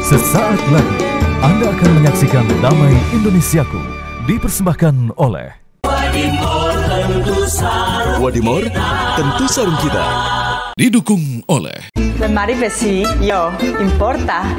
Sesaat lagi Anda akan menyaksikan Damai Indonesiaku dipersembahkan oleh Wadimor tentu sarung kita. Didukung oleh Lemari besi, yo, importa.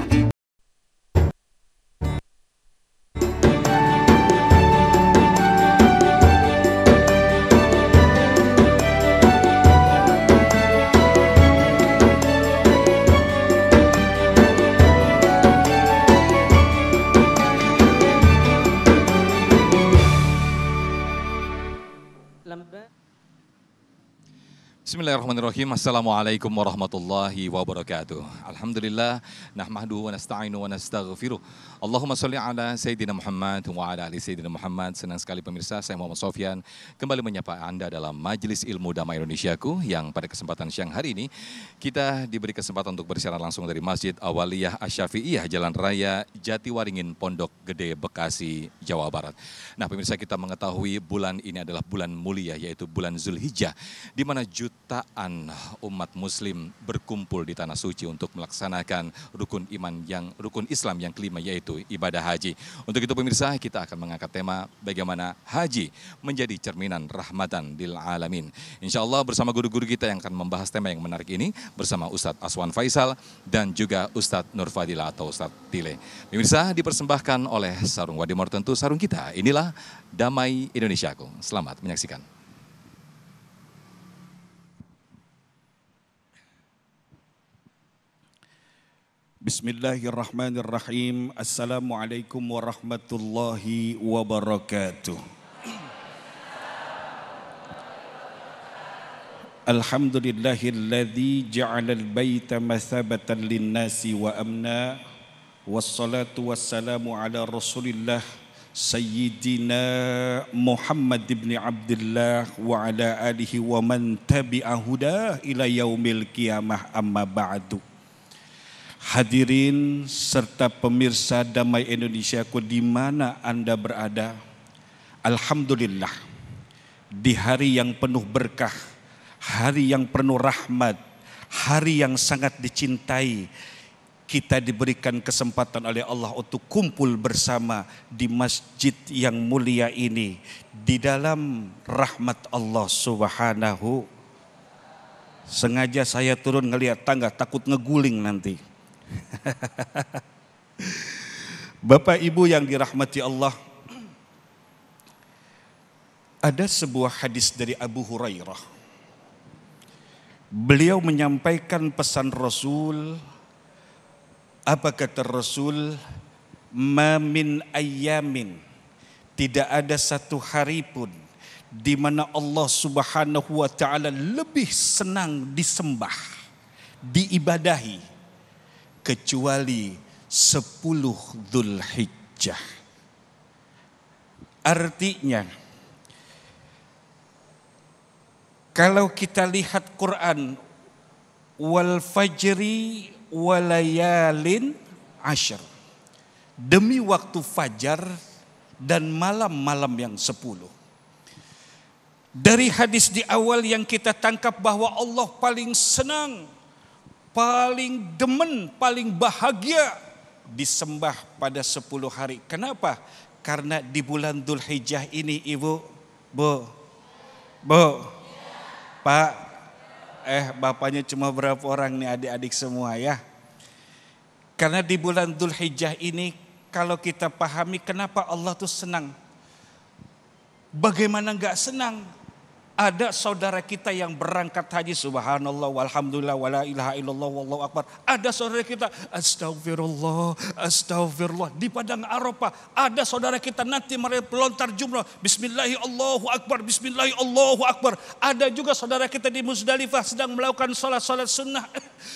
Bismillahirrahmanirrahim. Assalamualaikum warahmatullahi wabarakatuh. Alhamdulillah, nahmaduhu wa nasta'inu wa nastaghfiruh. Allahumma sholli ala Sayyidina Muhammad wa ala ali Sayyidina Muhammad. Senang sekali pemirsa, saya Muhammad Sofyan kembali menyapa Anda dalam Majelis Ilmu Damai Indonesiaku yang pada kesempatan siang hari ini kita diberi kesempatan untuk bersiaran langsung dari Masjid Awaliyah Asy-Syafi'iyah Jalan Raya Jatiwaringin, Pondok Gede, Bekasi, Jawa Barat. Nah pemirsa, kita mengetahui bulan ini adalah bulan mulia, yaitu bulan Zulhijjah, di mana jutaan umat muslim berkumpul di tanah suci untuk melaksanakan rukun Islam yang kelima, yaitu ibadah haji. Untuk itu pemirsa, kita akan mengangkat tema bagaimana haji menjadi cerminan rahmatan lil alamin. Insya Allah bersama guru-guru kita yang akan membahas tema yang menarik ini bersama Ustadz Aswan Faisal dan juga Ustadz Nur Fadila atau Ustadz Tile. Pemirsa, dipersembahkan oleh Sarung Wadimor tentu sarung kita. Inilah Damai Indonesiaku. Selamat menyaksikan. Bismillahirrahmanirrahim. Assalamualaikum warahmatullahi wabarakatuh. Alhamdulillahilladzi ja'alal baita mathabatan linnasi wa amna. Wassalatu wassalamu ala Rasulillah Sayyidina Muhammad ibn Abdullah wa ala alihi wa man tabi'a hudah ila yaumil qiyamah, amma ba'du. Hadirin serta pemirsa Damai Indonesiaku di mana Anda berada, alhamdulillah di hari yang penuh berkah, hari yang penuh rahmat, hari yang sangat dicintai, kita diberikan kesempatan oleh Allah untuk kumpul bersama di masjid yang mulia ini di dalam rahmat Allah Subhanahu. Sengaja saya turun ngelihat tangga, takut ngeguling nanti. Bapak Ibu yang dirahmati Allah, ada sebuah hadis dari Abu Hurairah. Beliau menyampaikan pesan Rasul. Apa kata Rasul? Ma min ayyamin, tidak ada satu hari pun di mana Allah Subhanahu wa taala lebih senang disembah, diibadahi kecuali 10 Dzulhijjah. Artinya, kalau kita lihat Quran, wal fajri walayalin ashr, demi waktu fajar dan malam-malam yang 10. Dari hadis di awal yang kita tangkap bahwa Allah paling senang, paling demen, paling bahagia disembah pada 10 hari. Kenapa? Karena di bulan Dzulhijjah ini Ibu, Bu, Pak, bapaknya cuma berapa orang nih, adik-adik semua ya. Karena di bulan Dzulhijjah ini kalau kita pahami kenapa Allah tuh senang. Bagaimana enggak senang? Ada saudara kita yang berangkat haji, subhanallah walhamdulillah wala ilaha illallah wallahu akbar. Ada saudara kita astagfirullah, astagfirullah di padang Arafah. Ada saudara kita nanti melontar jumrah, bismillahi Allahu akbar, bismillahi Allahu akbar. Ada juga saudara kita di Muzdalifah sedang melakukan salat-salat sunnah.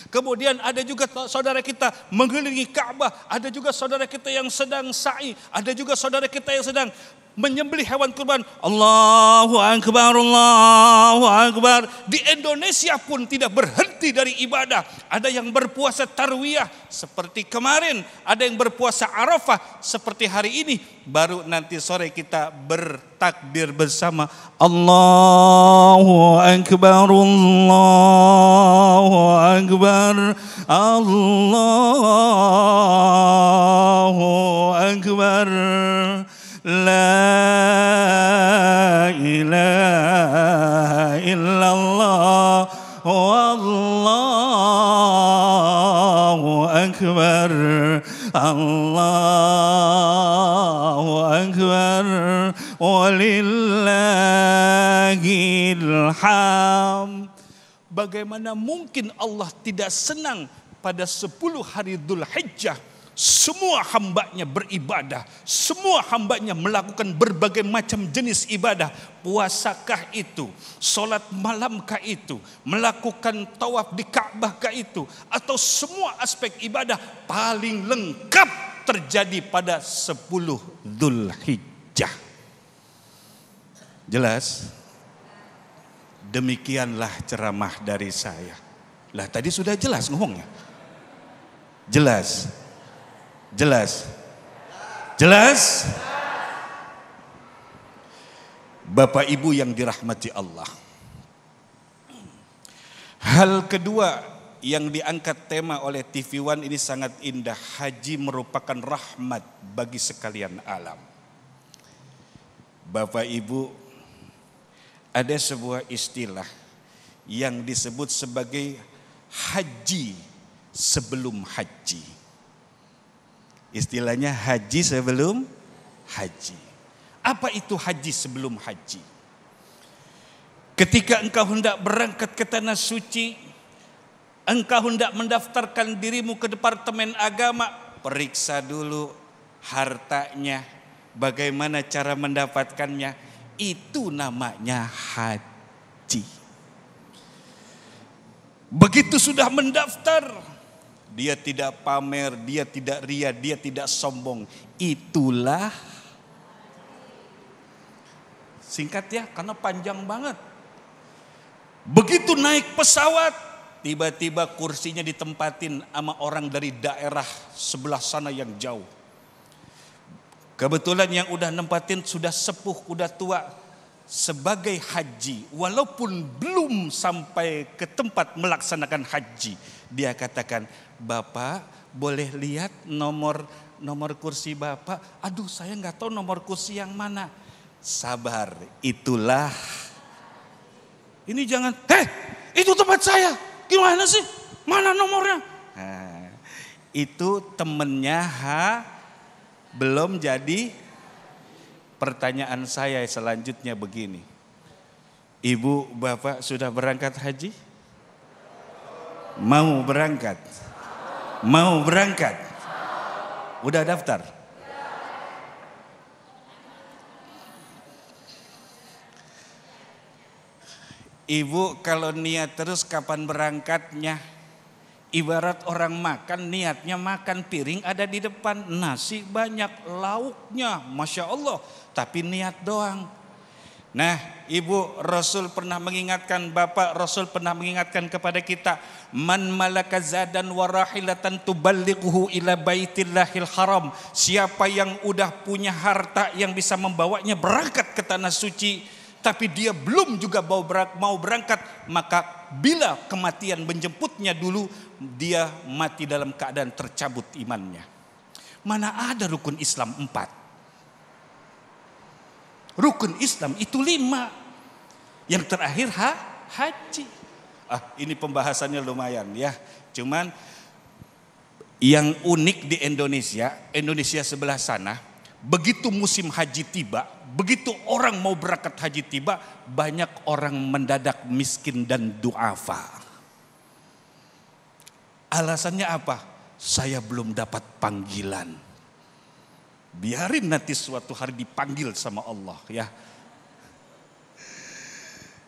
Kemudian ada juga saudara kita mengelilingi Ka'bah. Ada juga saudara kita yang sedang sa'i. Ada juga saudara kita yang sedang menyembelih hewan kurban. Allahu akbar, Allahu akbar. Di Indonesia pun tidak berhenti dari ibadah. Ada yang berpuasa tarwiyah seperti kemarin, ada yang berpuasa Arafah seperti hari ini. Baru nanti sore kita bertakbir bersama. Allahu akbar, Allahu akbar, Allahu akbar. La ilaha illallah wallahu akbar. Allahu akbar walillahil hamd. Bagaimana mungkin Allah tidak senang pada 10 hari Dzulhijjah semua hambanya beribadah, semua hambanya melakukan berbagai macam jenis ibadah. Puasakah itu, solat malamkah itu, melakukan tawaf di Ka'bahkah itu, atau semua aspek ibadah paling lengkap terjadi pada 10 Dzulhijjah. Jelas? Demikianlah ceramah dari saya. Lah tadi sudah jelas ngomongnya. Jelas. Jelas. Jelas. Bapak Ibu yang dirahmati Allah. Hal kedua yang diangkat tema oleh TV One ini sangat indah. Haji merupakan rahmat bagi sekalian alam. Bapak Ibu, ada sebuah istilah yang disebut sebagai haji sebelum haji. Istilahnya haji sebelum haji. Apa itu haji sebelum haji? Ketika engkau hendak berangkat ke tanah suci, engkau hendak mendaftarkan dirimu ke Departemen Agama, periksa dulu hartanya, bagaimana cara mendapatkannya. Itu namanya haji. Begitu sudah mendaftar, dia tidak pamer, dia tidak ria, dia tidak sombong. Itulah, singkat ya karena panjang banget. Begitu naik pesawat, tiba-tiba kursinya ditempatin sama orang dari daerah sebelah sana yang jauh. Kebetulan yang udah nempatin sudah sepuh, udah tua. Sebagai haji, walaupun belum sampai ke tempat melaksanakan haji, dia katakan, Bapak boleh lihat nomor kursi Bapak? Aduh, saya nggak tahu nomor kursi yang mana. Sabar, itulah. Ini jangan, itu tempat saya. Gimana sih? Mana nomornya? Nah, itu temennya belum jadi. Pertanyaan saya selanjutnya begini. Ibu, Bapak sudah berangkat haji? Mau berangkat? Mau berangkat? Udah daftar? Ibu kalau niat terus kapan berangkatnya? Ibarat orang makan, niatnya makan, piring ada di depan, nasi banyak, lauknya Masya Allah, tapi niat doang. Nah Ibu, Rasul pernah mengingatkan, Bapak Rasul pernah mengingatkan kepada kita, man malaka zadan warahilatan tuballighuhu ila baitillahil haram. Siapa yang udah punya harta yang bisa membawanya berangkat ke tanah suci, tapi dia belum juga mau berangkat, maka bila kematian menjemputnya dulu, dia mati dalam keadaan tercabut imannya. Mana ada rukun Islam 4? Rukun Islam itu 5. Yang terakhir haji. Ini pembahasannya lumayan ya. Cuman yang unik di Indonesia sebelah sana, begitu musim haji tiba, begitu orang mau berangkat haji tiba, banyak orang mendadak miskin dan duafa. Alasannya apa? Saya belum dapat panggilan. Biarin nanti suatu hari dipanggil sama Allah ya.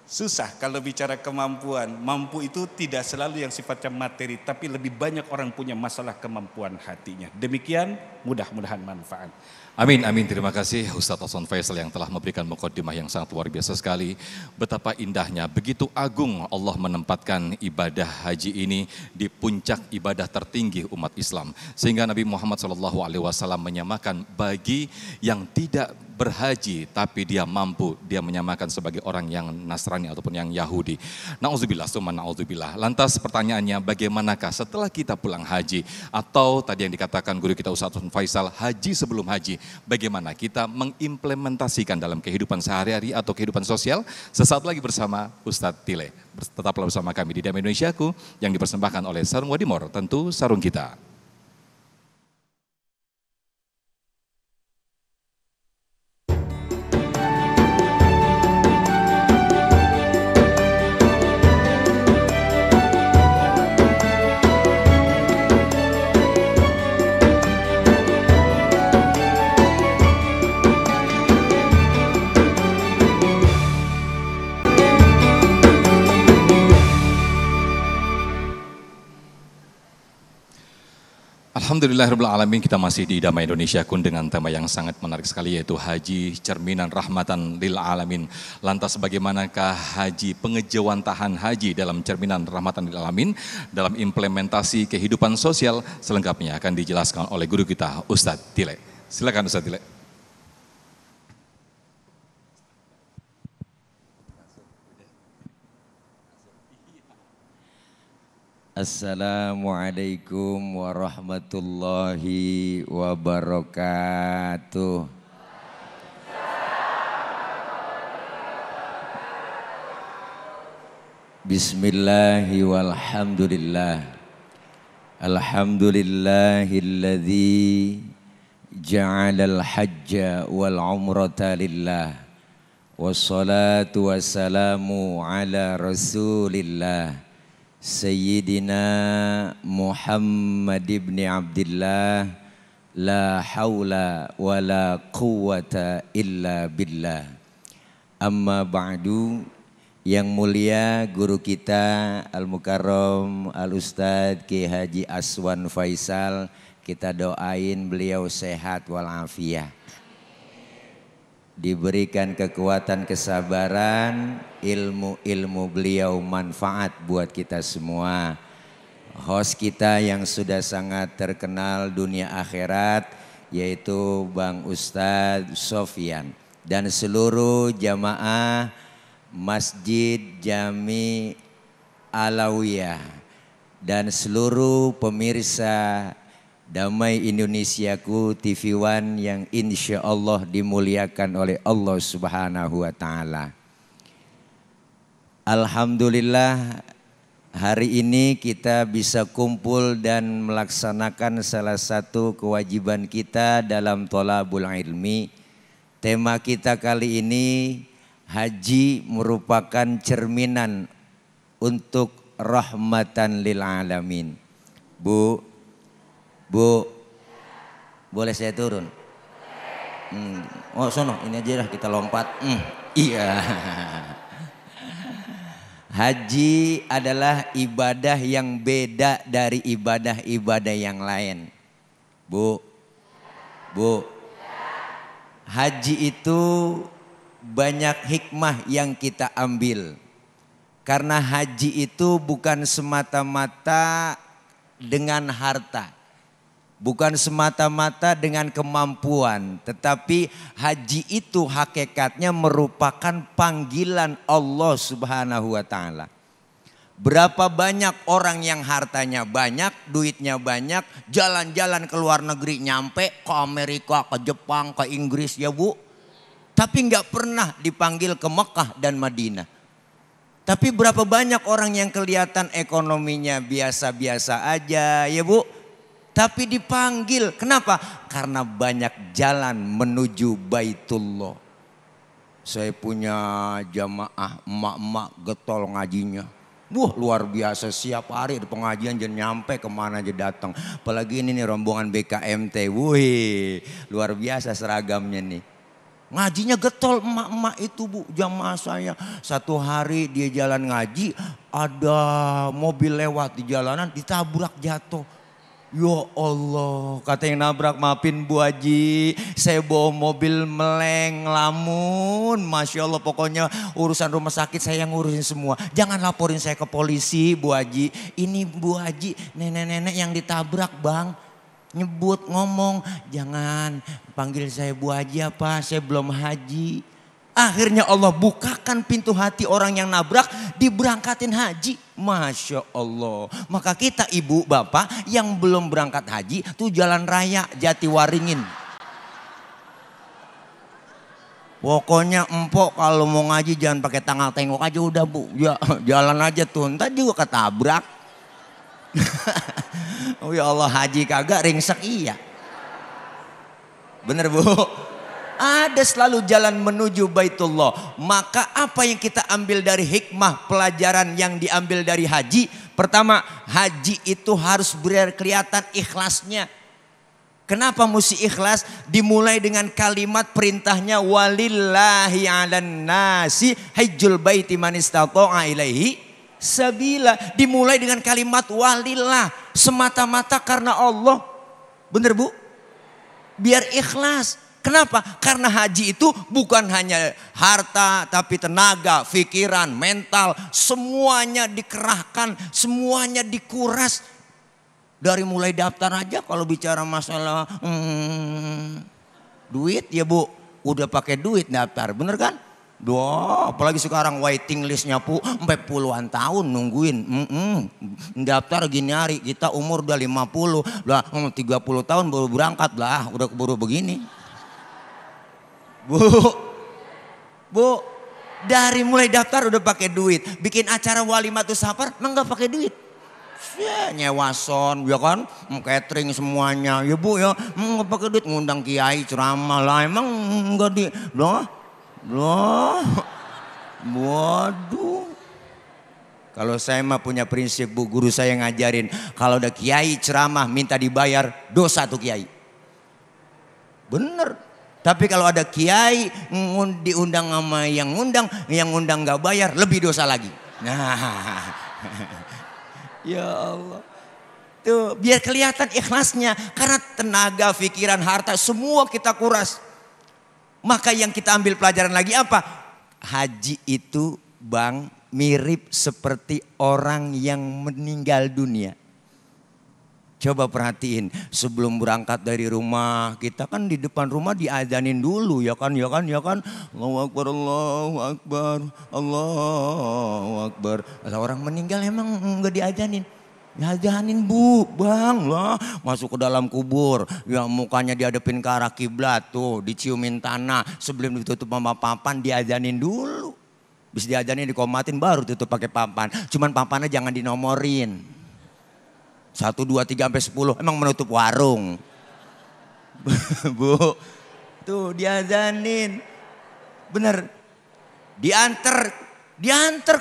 Susah kalau bicara kemampuan. Mampu itu tidak selalu yang sifatnya materi, tapi lebih banyak orang punya masalah kemampuan hatinya. Demikian, mudah-mudahan manfaat. Amin, amin. Terima kasih Ustadz Hasan Faisal yang telah memberikan mukadimah yang sangat luar biasa sekali. Betapa indahnya, begitu agung Allah menempatkan ibadah haji ini di puncak ibadah tertinggi umat Islam. Sehingga Nabi Muhammad SAW menyamakan bagi yang tidak berhaji tapi dia mampu, dia menyamakan sebagai orang yang Nasrani ataupun yang Yahudi. Na'udzubillah, summa na'udzubillah. Lantas pertanyaannya, bagaimanakah setelah kita pulang haji, atau tadi yang dikatakan guru kita Ustadz Faisal, haji sebelum haji, bagaimana kita mengimplementasikan dalam kehidupan sehari-hari atau kehidupan sosial? Sesaat lagi bersama Ustadz Tile. Tetaplah bersama kami di Damai Indonesiaku yang dipersembahkan oleh Sarung Wadimor, tentu sarung kita. Alhamdulillahirrahmanirrahim, kita masih di Damai Indonesia Kun dengan tema yang sangat menarik sekali, yaitu haji cerminan rahmatan lil alamin. Lantas bagaimanakah haji, pengejawantahan haji dalam cerminan rahmatan lil alamin dalam implementasi kehidupan sosial? Selengkapnya akan dijelaskan oleh guru kita Ustadz Tile. Silakan Ustadz Tile. Assalamualaikum warahmatullahi wabarakatuh. Bismillahi walhamdulillah. Alhamdulillahilladzi ja'alal hajja wal umrata lillah. Wassalatu wassalamu ala rasulillah. Sayyidina Muhammad ibn Abdillah, la hawla wa la quwwata illa billah. Amma ba'du, yang mulia guru kita Al-Mukarram Al-Ustadz Ki Haji Aswan Faisal, kita doain beliau sehat walafiat, diberikan kekuatan, kesabaran, ilmu beliau manfaat buat kita semua. Host kita yang sudah sangat terkenal dunia akhirat, yaitu Bang Ustadz Sofyan, dan seluruh jamaah Masjid Jami Alawiyah, dan seluruh pemirsa Damai Indonesiaku TV One yang insya Allah dimuliakan oleh Allah Subhanahu wa Ta'ala. Alhamdulillah, hari ini kita bisa kumpul dan melaksanakan salah satu kewajiban kita dalam thalabul ilmi. Tema kita kali ini, haji merupakan cerminan untuk rahmatan lil alamin. Bu, boleh saya turun? Oh sono, ini aja lah kita lompat. Iya. Haji adalah ibadah yang beda dari ibadah-ibadah yang lain. Bu, haji itu banyak hikmah yang kita ambil. Karena haji itu bukan semata-mata dengan harta, bukan semata-mata dengan kemampuan, tetapi haji itu hakikatnya merupakan panggilan Allah Subhanahu wa Ta'ala. Berapa banyak orang yang hartanya banyak, duitnya banyak, jalan-jalan ke luar negeri, nyampe ke Amerika, ke Jepang, ke Inggris ya Bu, tapi nggak pernah dipanggil ke Mekah dan Madinah. Tapi berapa banyak orang yang kelihatan ekonominya biasa-biasa aja ya Bu, tapi dipanggil. Kenapa? Karena banyak jalan menuju Baitullah. Saya punya jamaah emak-emak getol ngajinya. Wah luar biasa, siap hari di pengajian jangan nyampe kemana aja datang. Apalagi ini nih rombongan BKMT. Wih luar biasa seragamnya nih. Ngajinya getol emak-emak itu Bu, jamaah saya. Satu hari dia jalan ngaji, ada mobil lewat di jalanan, ditabrak jatuh. Ya Allah, kata yang nabrak, maafin Bu Haji, saya bawa mobil meleng, lamun, Masya Allah, pokoknya urusan rumah sakit saya yang ngurusin semua. Jangan laporin saya ke polisi Bu Haji, ini Bu Haji nenek-nenek yang ditabrak Bang. nyebut, ngomong, jangan panggil saya Bu Haji apa, saya belum haji. Akhirnya Allah bukakan pintu hati orang yang nabrak, diberangkatin haji. Masya Allah. Maka kita ibu bapak yang belum berangkat haji tuh jalan raya Jatiwaringin. Pokoknya empok kalau mau ngaji jangan pakai tanggal tengok aja udah Bu. Ya jalan aja tuh, ntar juga ketabrak. Oh ya Allah, haji kagak ringsek iya. Bener Bu? Ada selalu jalan menuju Baitullah. Maka apa yang kita ambil dari hikmah pelajaran yang diambil dari haji? Pertama, haji itu harus kelihatan ikhlasnya. Kenapa mesti ikhlas? Dimulai dengan kalimat perintahnya walillahi 'alan nasi hajjul baiti man istata'a ilaihi sabila. Dimulai dengan kalimat walillah, semata-mata karena Allah. Bener Bu? Biar ikhlas. Kenapa? Karena haji itu bukan hanya harta, tapi tenaga, pikiran, mental, semuanya dikerahkan, semuanya dikuras. Dari mulai daftar aja kalau bicara masalah duit ya Bu, udah pakai duit daftar, bener kan? Wah, apalagi sekarang waiting listnya Bu, sampai puluhan tahun nungguin. Daftar gini hari, kita umur udah 50, lah 30 tahun baru berangkat lah, udah keburu begini. Bu, dari mulai daftar udah pakai duit. Bikin acara walimatus safar, emang nggak pakai duit. Ya, nyewa son, ya kan, catering semuanya. Ya Bu ya, nggak pakai duit, ngundang kiai ceramah lah. Emang nggak di, loh, waduh. Kalau saya mah punya prinsip Bu, guru saya ngajarin, kalau ada kiai ceramah minta dibayar, dosa tuh kiai. Bener. Tapi kalau ada kiai diundang sama yang ngundang gak bayar, lebih dosa lagi. Nah, ya Allah. Tuh, biar kelihatan ikhlasnya. Karena tenaga, pikiran, harta, semua kita kuras. Maka yang kita ambil pelajaran lagi apa? Haji itu Bang mirip seperti orang yang meninggal dunia. Coba perhatiin, sebelum berangkat dari rumah, kita kan di depan rumah diazanin dulu, ya kan. Allahu Akbar, Allahu Akbar, Allahu Akbar. Ada orang meninggal emang enggak diazanin. Diazanin Bu, Bang lah. Masuk ke dalam kubur, ya mukanya dihadapin ke arah kiblat tuh, diciumin tanah. Sebelum ditutup sama papan diazanin dulu. Bis diazanin dikomatin baru tutup pakai papan. Cuman papannya jangan dinomorin. 1, 2, 3 sampai 10 emang menutup warung. Bu, tuh diazanin. Bener. Diantar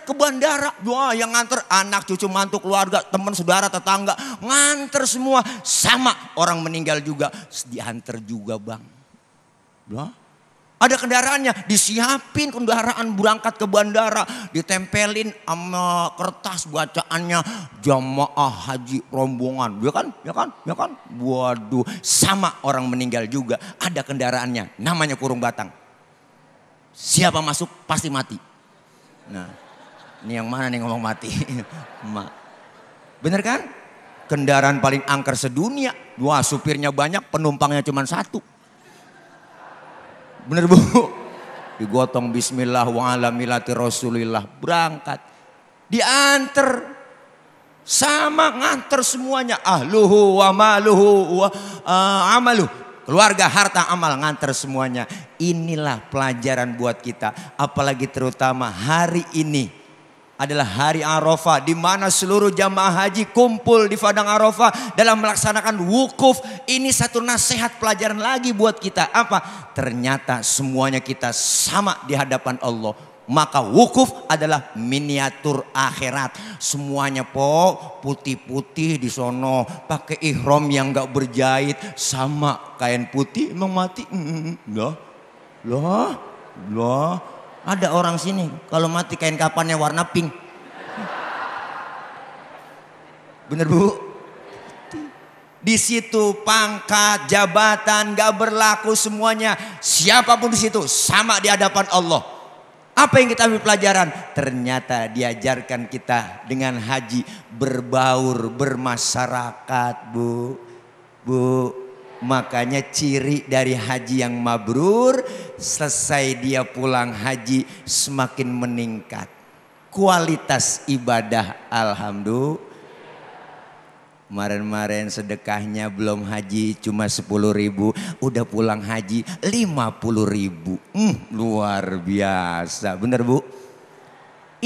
ke bandara. Wah, yang nganter anak, cucu, mantu, keluarga, teman, saudara, tetangga, nganter semua. Sama orang meninggal juga diantar juga Bang. Wah. Ada kendaraannya, disiapin kendaraan berangkat ke bandara, ditempelin sama kertas bacaannya jamaah haji rombongan, ya kan? Waduh, sama orang meninggal juga ada kendaraannya, namanya kurung batang. Siapa masuk pasti mati. Nah, ini yang mana nih ngomong mati? Bener kan? Kendaraan paling angker sedunia, wah supirnya banyak, penumpangnya cuma 1. Bener Bu, digotong bismillah wa ala milati rasulillah, berangkat. Diantar, sama nganter semuanya. Ahluhu wa maluhu wa amaluh. Keluarga, harta, amal, nganter semuanya. Inilah pelajaran buat kita. Apalagi terutama hari ini adalah hari Arafah, di mana seluruh jamaah haji kumpul di padang Arafah dalam melaksanakan wukuf. Ini satu nasihat pelajaran lagi buat kita. Apa? Ternyata semuanya kita sama di hadapan Allah. Maka wukuf adalah miniatur akhirat. Semuanya putih-putih di sono, pakai ihram yang gak berjahit, sama kain putih. Emang mati? Loh. Ada orang sini kalau mati kain kapannya warna pink. Bener Bu? Di situ pangkat, jabatan gak berlaku semuanya. Siapapun di situ sama di hadapan Allah. Apa yang kita ambil pelajaran? Ternyata diajarkan kita dengan haji berbaur, bermasyarakat Bu. Bu, makanya ciri dari haji yang mabrur, selesai dia pulang haji semakin meningkat. Kualitas ibadah alhamdulillah. Kemarin-kemarin sedekahnya belum haji cuma 10.000, udah pulang haji 50.000. Luar biasa, bener Bu?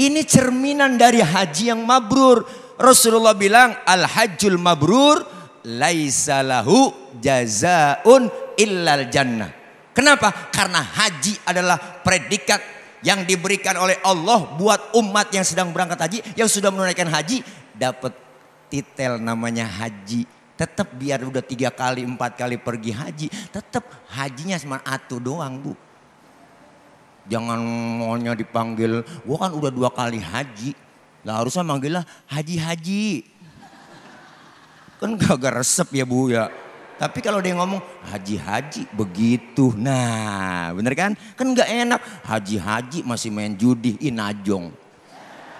Ini cerminan dari haji yang mabrur. Rasulullah bilang al-hajjul mabrur laisa lahu jazaun illal jannah. Kenapa? Karena haji adalah predikat yang diberikan oleh Allah buat umat yang sedang berangkat haji, yang sudah menunaikan haji, dapat titel namanya haji. Tetap biar udah 3 kali 4 kali pergi haji, tetap hajinya cuma atu doang Bu. Jangan maunya dipanggil, gua kan udah 2 kali haji, lah harusnya manggilnya haji-haji. Kan gak resep ya Bu ya. Tapi kalau dia ngomong haji-haji begitu, nah bener kan? Kan gak enak, haji-haji masih main judi, inajong.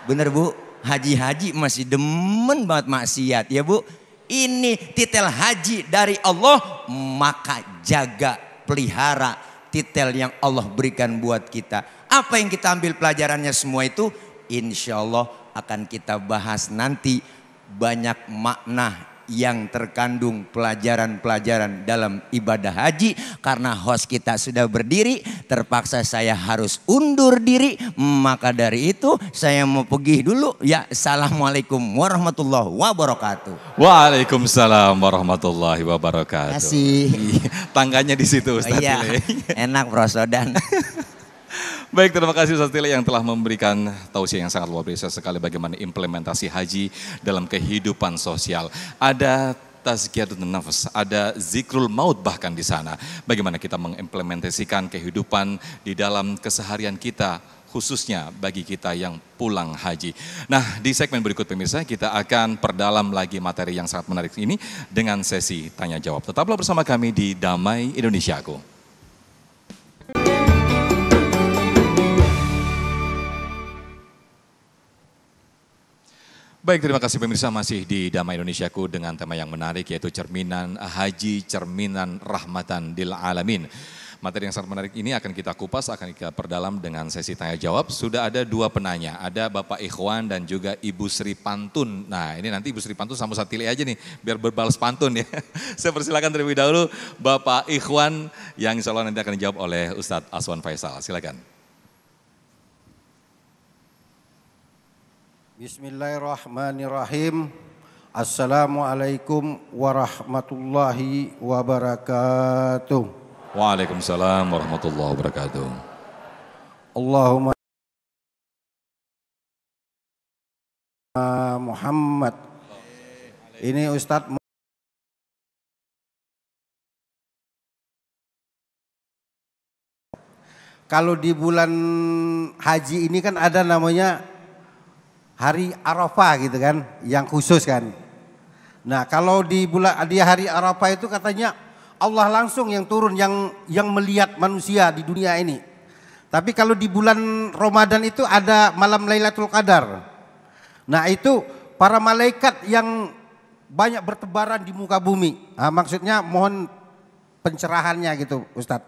Bener Bu? Haji-haji masih demen banget maksiat ya Bu. Ini titel haji dari Allah, maka jaga pelihara titel yang Allah berikan buat kita. Apa yang kita ambil pelajarannya semua itu insya Allah akan kita bahas nanti. Banyak makna yang terkandung pelajaran-pelajaran dalam ibadah haji. Karena host kita sudah berdiri, terpaksa saya harus undur diri. Maka dari itu saya mau pergi dulu ya. Assalamualaikum warahmatullahi wabarakatuh. Waalaikumsalam warahmatullahi wabarakatuh. Kasih. Tangganya di situ Ustaz Iya, Tile. enak prosodan. Baik, terima kasih Ustaz Tile yang telah memberikan tausiah yang sangat luar biasa sekali bagaimana implementasi haji dalam kehidupan sosial. Ada tazkiyatun nafs, ada zikrul maut bahkan di sana. Bagaimana kita mengimplementasikan kehidupan di dalam keseharian kita, khususnya bagi kita yang pulang haji. Nah, di segmen berikut pemirsa kita akan perdalam lagi materi yang sangat menarik ini dengan sesi tanya jawab. Tetaplah bersama kami di Damai Indonesiaku. Baik, terima kasih pemirsa, masih di Damai Indonesiaku dengan tema yang menarik yaitu cerminan haji, cerminan rahmatan lil alamin. Materi yang sangat menarik ini akan kita kupas, akan kita perdalam dengan sesi tanya jawab. Sudah ada 2 penanya, ada Bapak Ikhwan dan juga Ibu Sri Pantun. Nah, ini nanti Ibu Sri Pantun sama Ustaz Tile aja nih, biar berbalas pantun ya. Saya persilakan terlebih dahulu Bapak Ikhwan yang insya Allah nanti akan dijawab oleh Ustadz Aswan Faisal. Silakan. Bismillahirrahmanirrahim. Assalamualaikum warahmatullahi wabarakatuh. Waalaikumsalam warahmatullahi wabarakatuh. Allahumma Muhammad. Ini Ustadz kalau di bulan haji ini kan ada namanya hari Arafah gitu kan, yang khusus kan. Nah kalau di hari Arafah itu katanya Allah langsung yang turun, yang melihat manusia di dunia ini. Tapi kalau di bulan Ramadan itu ada malam Lailatul Qadar. Nah itu para malaikat yang banyak bertebaran di muka bumi. Nah, maksudnya mohon pencerahannya gitu Ustadz.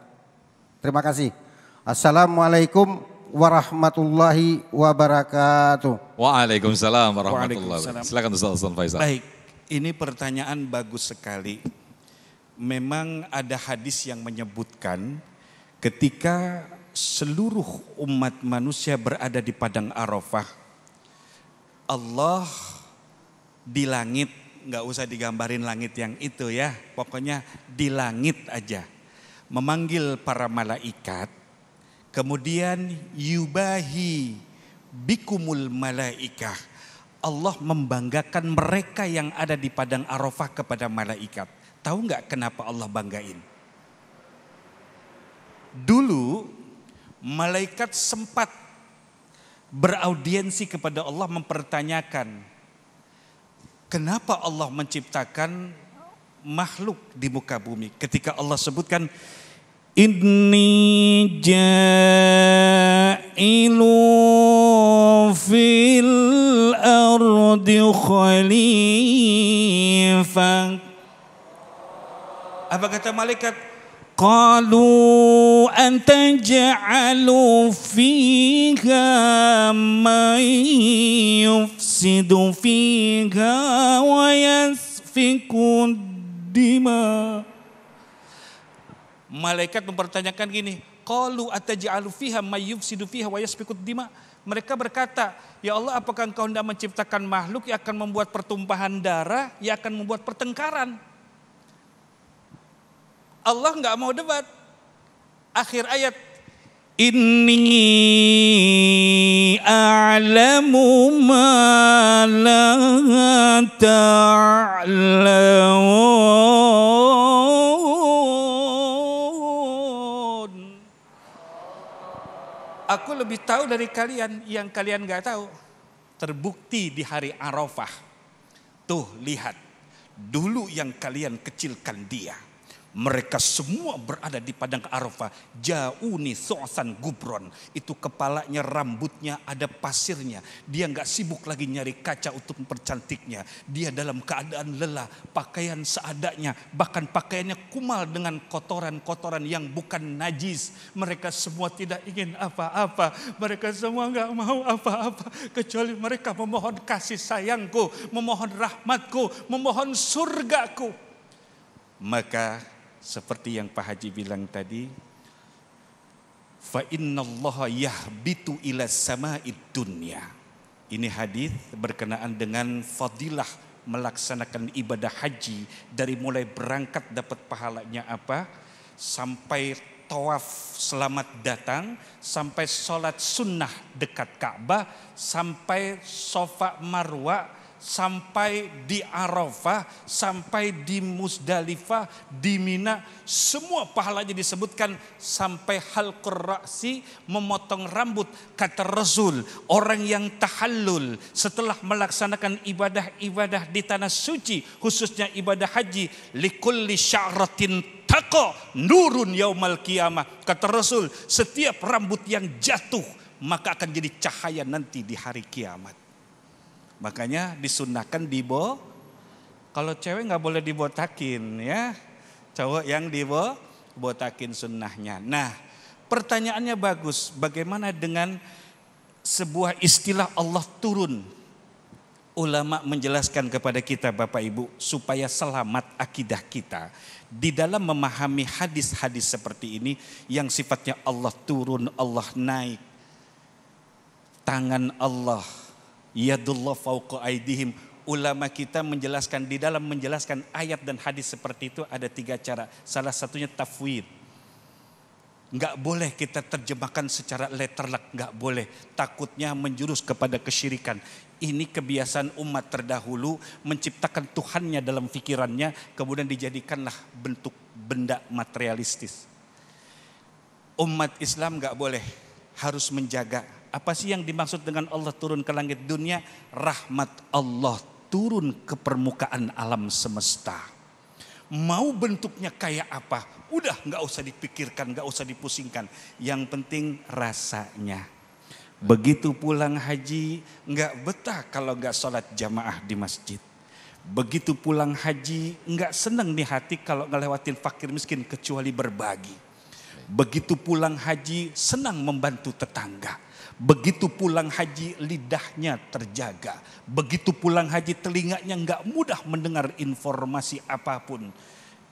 Terima kasih. Assalamualaikum warahmatullahi wabarakatuh. Waalaikumsalam warahmatullahi wabarakatuh. Silakan Ustaz Aswan Faisal. Baik, ini pertanyaan bagus sekali. Memang ada hadis yang menyebutkan ketika seluruh umat manusia berada di padang Arafah, Allah di langit, nggak usah digambarin langit yang itu ya, pokoknya di langit aja, memanggil para malaikat. Kemudian yubahi bikumul malaikah. Allah membanggakan mereka yang ada di padang Arafah kepada malaikat. Tahu nggak kenapa Allah banggain? Dulu malaikat sempat beraudiensi kepada Allah mempertanyakan, kenapa Allah menciptakan makhluk di muka bumi? Ketika Allah sebutkan Inni ja'ilu fil ardi khalifah. Apa kata malaikat? Qalu antaj'alu fiha man yufsidu fiha wa yasfiku dima. Malaikat mempertanyakan gini, qalu ataj'alu fiha may yufsidu fiha wa yasfiku dima. Mereka berkata, ya Allah, apakah Engkau hendak menciptakan makhluk yang akan membuat pertumpahan darah, yang akan membuat pertengkaran? Allah nggak mau debat. Akhir ayat, inni a'lamu ma la ta'lamun. Aku lebih tahu dari kalian yang kalian nggak tahu. Terbukti di hari Arafah. Tuh lihat, dulu yang kalian kecilkan dia. Mereka semua berada di padang Arafah. Jauni so'san gubron. Itu kepalanya, rambutnya ada pasirnya. Dia nggak sibuk lagi nyari kaca untuk mempercantiknya. Dia dalam keadaan lelah, pakaian seadanya. Bahkan pakaiannya kumal dengan kotoran-kotoran yang bukan najis. Mereka semua tidak ingin apa-apa. Mereka semua nggak mau apa-apa. Kecuali mereka memohon kasih sayangku, memohon rahmatku, memohon surgaku. Maka seperti yang Pak Haji bilang tadi, fa innallaha yahbitu ila sama'id dunya. Ini hadis berkenaan dengan fadilah melaksanakan ibadah haji, dari mulai berangkat dapat pahalanya apa, sampai tawaf selamat datang, sampai sholat sunnah dekat Ka'bah, sampai Safa Marwa, sampai di Arafah, sampai di Musdalifah, di Mina, semua pahalanya disebutkan, sampai halqur ra'si, memotong rambut. Kata Rasul, orang yang tahallul setelah melaksanakan ibadah-ibadah di tanah suci, khususnya ibadah haji, likulli sya'ratin taqa nurun yaumal qiyamah. Kata Rasul, setiap rambut yang jatuh maka akan jadi cahaya nanti di hari kiamat. Makanya disunahkan kalau cewek nggak boleh dibotakin ya, cowok yang dibotakin sunnahnya. Nah, pertanyaannya bagus, bagaimana dengan sebuah istilah Allah turun? Ulama menjelaskan kepada kita Bapak Ibu supaya selamat akidah kita di dalam memahami hadis-hadis seperti ini yang sifatnya Allah turun, Allah naik, tangan Allah, yadullah fauqa aidihim. Ulama kita menjelaskan, di dalam menjelaskan ayat dan hadis seperti itu ada 3 cara. Salah satunya tafwid. Enggak boleh kita terjemahkan secara letterlek, enggak boleh. Takutnya menjurus kepada kesyirikan. Ini kebiasaan umat terdahulu, menciptakan Tuhannya dalam pikirannya, kemudian dijadikanlah bentuk benda materialistis. Umat Islam enggak boleh, harus menjaga. Apa sih yang dimaksud dengan Allah turun ke langit dunia? Rahmat Allah turun ke permukaan alam semesta. Mau bentuknya kayak apa? Udah gak usah dipikirkan, gak usah dipusingkan. Yang penting rasanya. Begitu pulang haji gak betah kalau gak sholat jamaah di masjid. Begitu pulang haji gak seneng di hati kalau ngelewatin fakir miskin kecuali berbagi. Begitu pulang haji senang membantu tetangga. Begitu pulang haji lidahnya terjaga. Begitu pulang haji telinganya nggak mudah mendengar informasi apapun.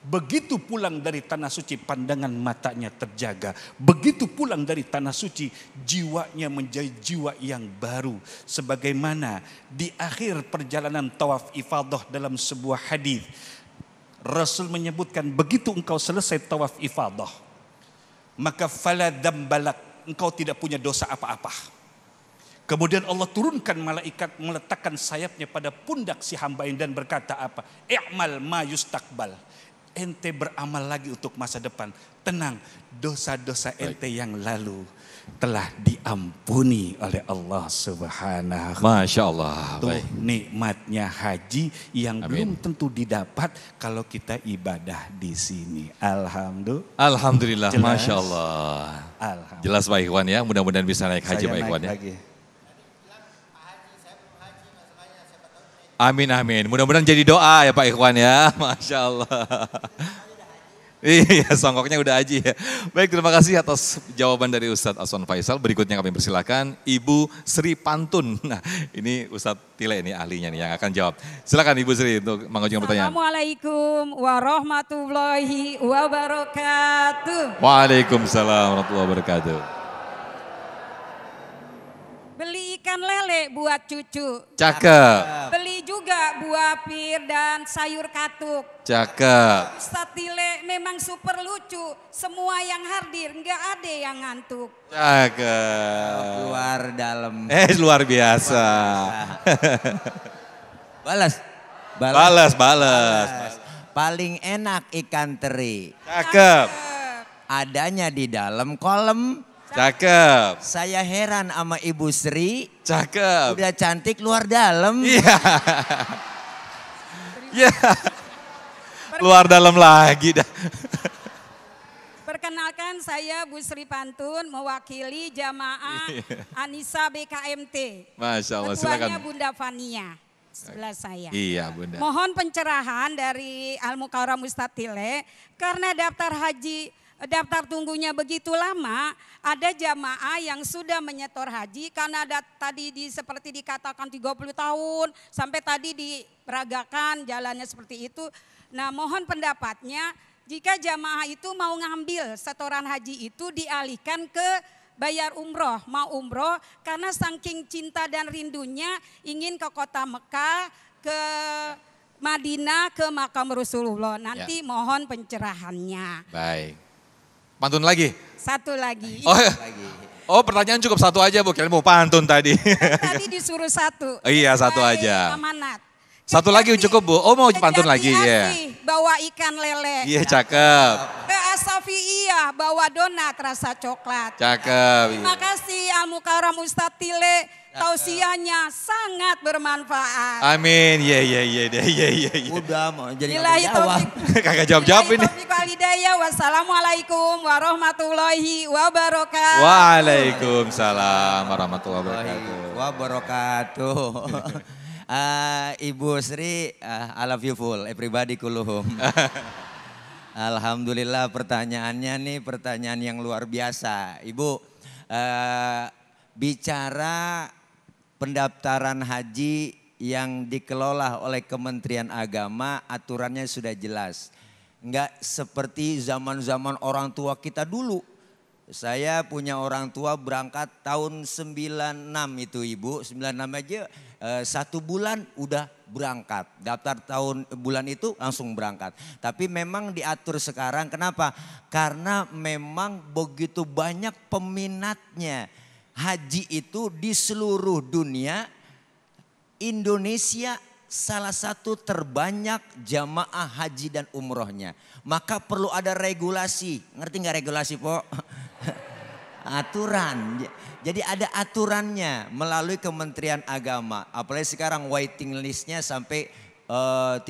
Begitu pulang dari tanah suci pandangan matanya terjaga. Begitu pulang dari tanah suci jiwanya menjadi jiwa yang baru. Sebagaimana di akhir perjalanan tawaf ifadah dalam sebuah hadis, Rasul menyebutkan begitu engkau selesai tawaf ifadah, maka fala dambalak, engkau tidak punya dosa apa-apa. Kemudian Allah turunkan malaikat, meletakkan sayapnya pada pundak si hamba ini dan berkata apa? I'mal ma yustakbal. Ente beramal lagi untuk masa depan. Tenang, dosa-dosa ente yang lalu telah diampuni oleh Allah Subhanahu. Masya Allah. Tuh Baik. nikmatnya haji yang belum tentu didapat kalau kita ibadah di sini. Alhamdulillah, Jelas. Masya Allah. Alhamdulillah. Jelas Pak Ikhwan ya, mudah-mudahan bisa naik haji Saya Pak naik Ikhwan ya. lagi. Amin amin. Mudah-mudahan jadi doa ya Pak Ikhwan ya. Masya Allah. Iya, songkoknya udah Haji ya. Baik, terima kasih atas jawaban dari Ustadz Aswan Faisal. Berikutnya kami persilakan Ibu Sri Pantun. Nah, ini Ustadz Tile ini ahlinya nih yang akan jawab. Silakan Ibu Sri untuk mengajukan pertanyaan. Assalamualaikum warahmatullahi wabarakatuh. Waalaikumsalam warahmatullahi wabarakatuh. Beli ikan lele buat cucu. Cakep, Beli juga buah pir dan sayur katuk. cakep. Ustadz Tile memang super lucu. Semua yang hadir nggak ada yang ngantuk. Cakep. Luar dalam. Luar biasa. Balas. Balas. Paling enak ikan teri. Cakep, Adanya di dalam kolam. cakep, Saya heran sama Ibu Sri. cakep. Udah cantik luar dalam. Iya. Iya. Luar dalam lagi dah. Perkenalkan saya Bu Sri Pantun mewakili jamaah Anissa BKMT. Masya Allah, Ketuanya silakan. Bunda Fania sebelah saya. Iya Bunda. Mohon pencerahan dari Al Mukarram Ustadz Tile karena daftar tunggunya begitu lama, ada jamaah yang sudah menyetor haji karena ada tadi seperti dikatakan 30 tahun sampai tadi diperagakan jalannya seperti itu. Nah, mohon pendapatnya jika jamaah itu mau ngambil setoran haji itu dialihkan ke bayar umroh, mau umroh karena saking cinta dan rindunya ingin ke kota Mekah, ke Madinah, ke makam Rasulullah. Nanti mohon pencerahannya. Baik. Pantun lagi? Satu lagi. Oh pertanyaan cukup satu aja Bu, kalian mau pantun tadi. Tadi disuruh satu. Iya, satu Baik, aja. Amanat. Satu lagi cukup Bu, oh mau pantun lagi ya. Bawa ikan lele. Iya cakep, Ke Asafi'iyah bawa donat rasa coklat. cakep. Terima kasih Al Mukarram Ustadz Tile. Tausiahnya sangat bermanfaat. Amin, iya. Udah mau jadi Billahi jawab. taufiq. Kagak jawab ini. Billahi taufiq wal hidayah. Wassalamualaikum warahmatullahi wabarakatuh. Waalaikumsalam warahmatullahi wabarakatuh. Ibu Sri, I love you full, everybody kulluhum. Alhamdulillah pertanyaannya nih pertanyaan yang luar biasa. Ibu, bicara pendaftaran haji yang dikelola oleh Kementerian Agama, aturannya sudah jelas. Enggak seperti zaman-zaman orang tua kita dulu. Saya punya orang tua berangkat tahun 96 itu Ibu, 96 aja 1 bulan udah berangkat. Daftar bulan itu langsung berangkat. Tapi memang diatur sekarang, kenapa? Karena memang begitu banyak peminatnya. Haji itu di seluruh dunia, Indonesia salah satu terbanyak jamaah haji dan umrohnya. Maka perlu ada regulasi, ngerti nggak regulasi Po? Aturan. Jadi ada aturannya melalui Kementerian Agama. Apalagi sekarang waiting listnya sampai 30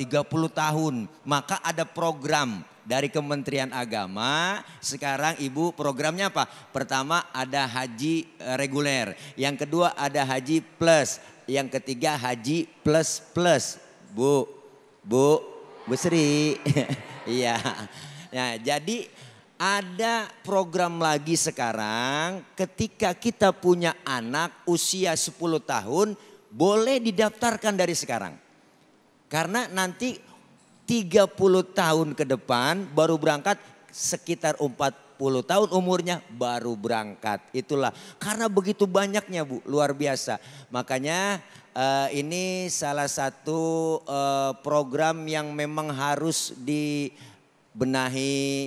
tahun. Maka ada program dari Kementerian Agama. Sekarang Ibu programnya apa? Pertama ada haji reguler. Yang kedua ada haji plus. Yang ketiga haji plus plus. Bu Sri. Iya. Nah, jadi ada program lagi sekarang ketika kita punya anak usia 10 tahun boleh didaftarkan dari sekarang. Karena nanti 30 tahun ke depan baru berangkat, sekitar 40 tahun umurnya baru berangkat. Itulah karena begitu banyaknya Bu, luar biasa. Makanya ini salah satu program yang memang harus dibenahi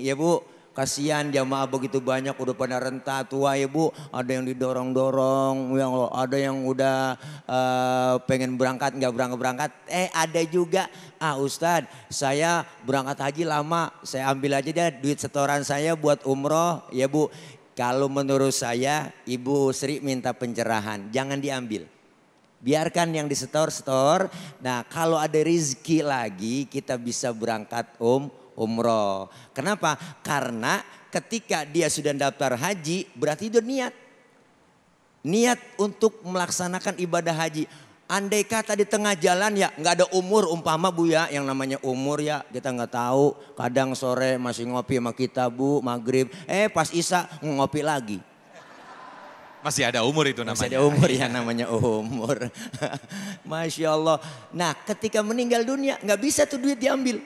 ya Bu. Kasihan jamaah begitu banyak udah pada renta tua ya Bu. Ada yang didorong-dorong, ada yang udah pengen berangkat nggak berangkat. Ada juga, Ustadz saya berangkat haji lama, saya ambil aja deh duit setoran saya buat umroh ya Bu. Kalau menurut saya Ibu Sri minta pencerahan, jangan diambil. Biarkan yang disetor. Nah kalau ada rezeki lagi kita bisa berangkat umroh. Kenapa? Karena ketika dia sudah daftar haji berarti dia niat untuk melaksanakan ibadah haji. Andai kata di tengah jalan ya nggak ada umur umpama Bu ya, yang namanya umur ya kita nggak tahu. Kadang sore masih ngopi sama kita Bu, maghrib, pas isya ngopi lagi. Masih ada umur itu namanya. Masih ada umur ya namanya umur. Masya Allah. Nah ketika meninggal dunia nggak bisa tuh duit diambil.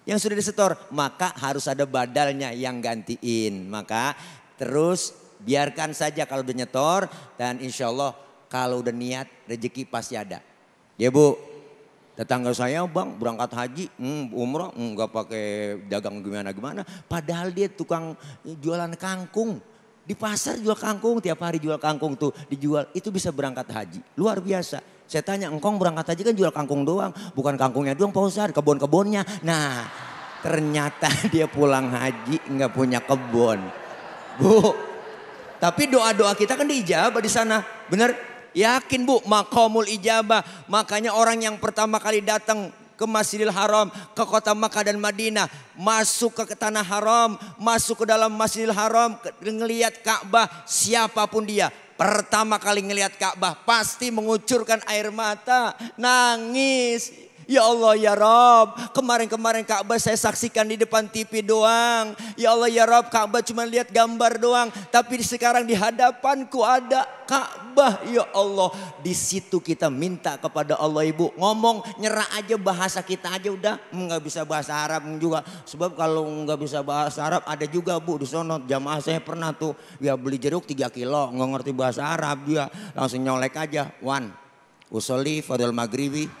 Yang sudah disetor, maka harus ada badalnya yang gantiin. Maka terus biarkan saja kalau udah nyetor dan insya Allah kalau udah niat rezeki pasti ada. Ya Bu, tetangga saya bang berangkat haji, umroh nggak pakai dagang gimana-gimana. Padahal dia tukang jualan kangkung. Di pasar jual kangkung, tiap hari jual kangkung tuh dijual. Itu bisa berangkat haji, luar biasa. Saya tanya, engkong berangkat haji kan jual kangkung doang. Bukan kangkungnya doang Pak Ustadz, kebun-kebunnya. Nah ternyata dia pulang haji nggak punya kebun. Bu, tapi doa-doa kita kan diijabah di sana, bener? Yakin Bu, maqamul ijabah. Makanya orang yang pertama kali datang ke Masjidil Haram, ke kota Makkah dan Madinah, masuk ke tanah haram, masuk ke dalam Masjidil Haram, ngelihat Ka'bah, siapapun dia, pertama kali ngelihat Ka'bah pasti mengucurkan air mata, nangis. Ya Allah ya Rabb, kemarin-kemarin Ka'bah saya saksikan di depan TV doang. Ya Allah ya Rabb, Ka'bah cuma lihat gambar doang. Tapi sekarang di hadapanku ada Ka'bah. Ya Allah, di situ kita minta kepada Allah Ibu. Ngomong nyerah aja, bahasa kita aja udah. Nggak bisa bahasa Arab juga. Sebab kalau nggak bisa bahasa Arab ada juga Bu di sono. Jamaah saya pernah tuh ya beli jeruk 3 kilo. Nggak ngerti bahasa Arab dia. Langsung nyolek aja. Wan, usolli fadl maghribi.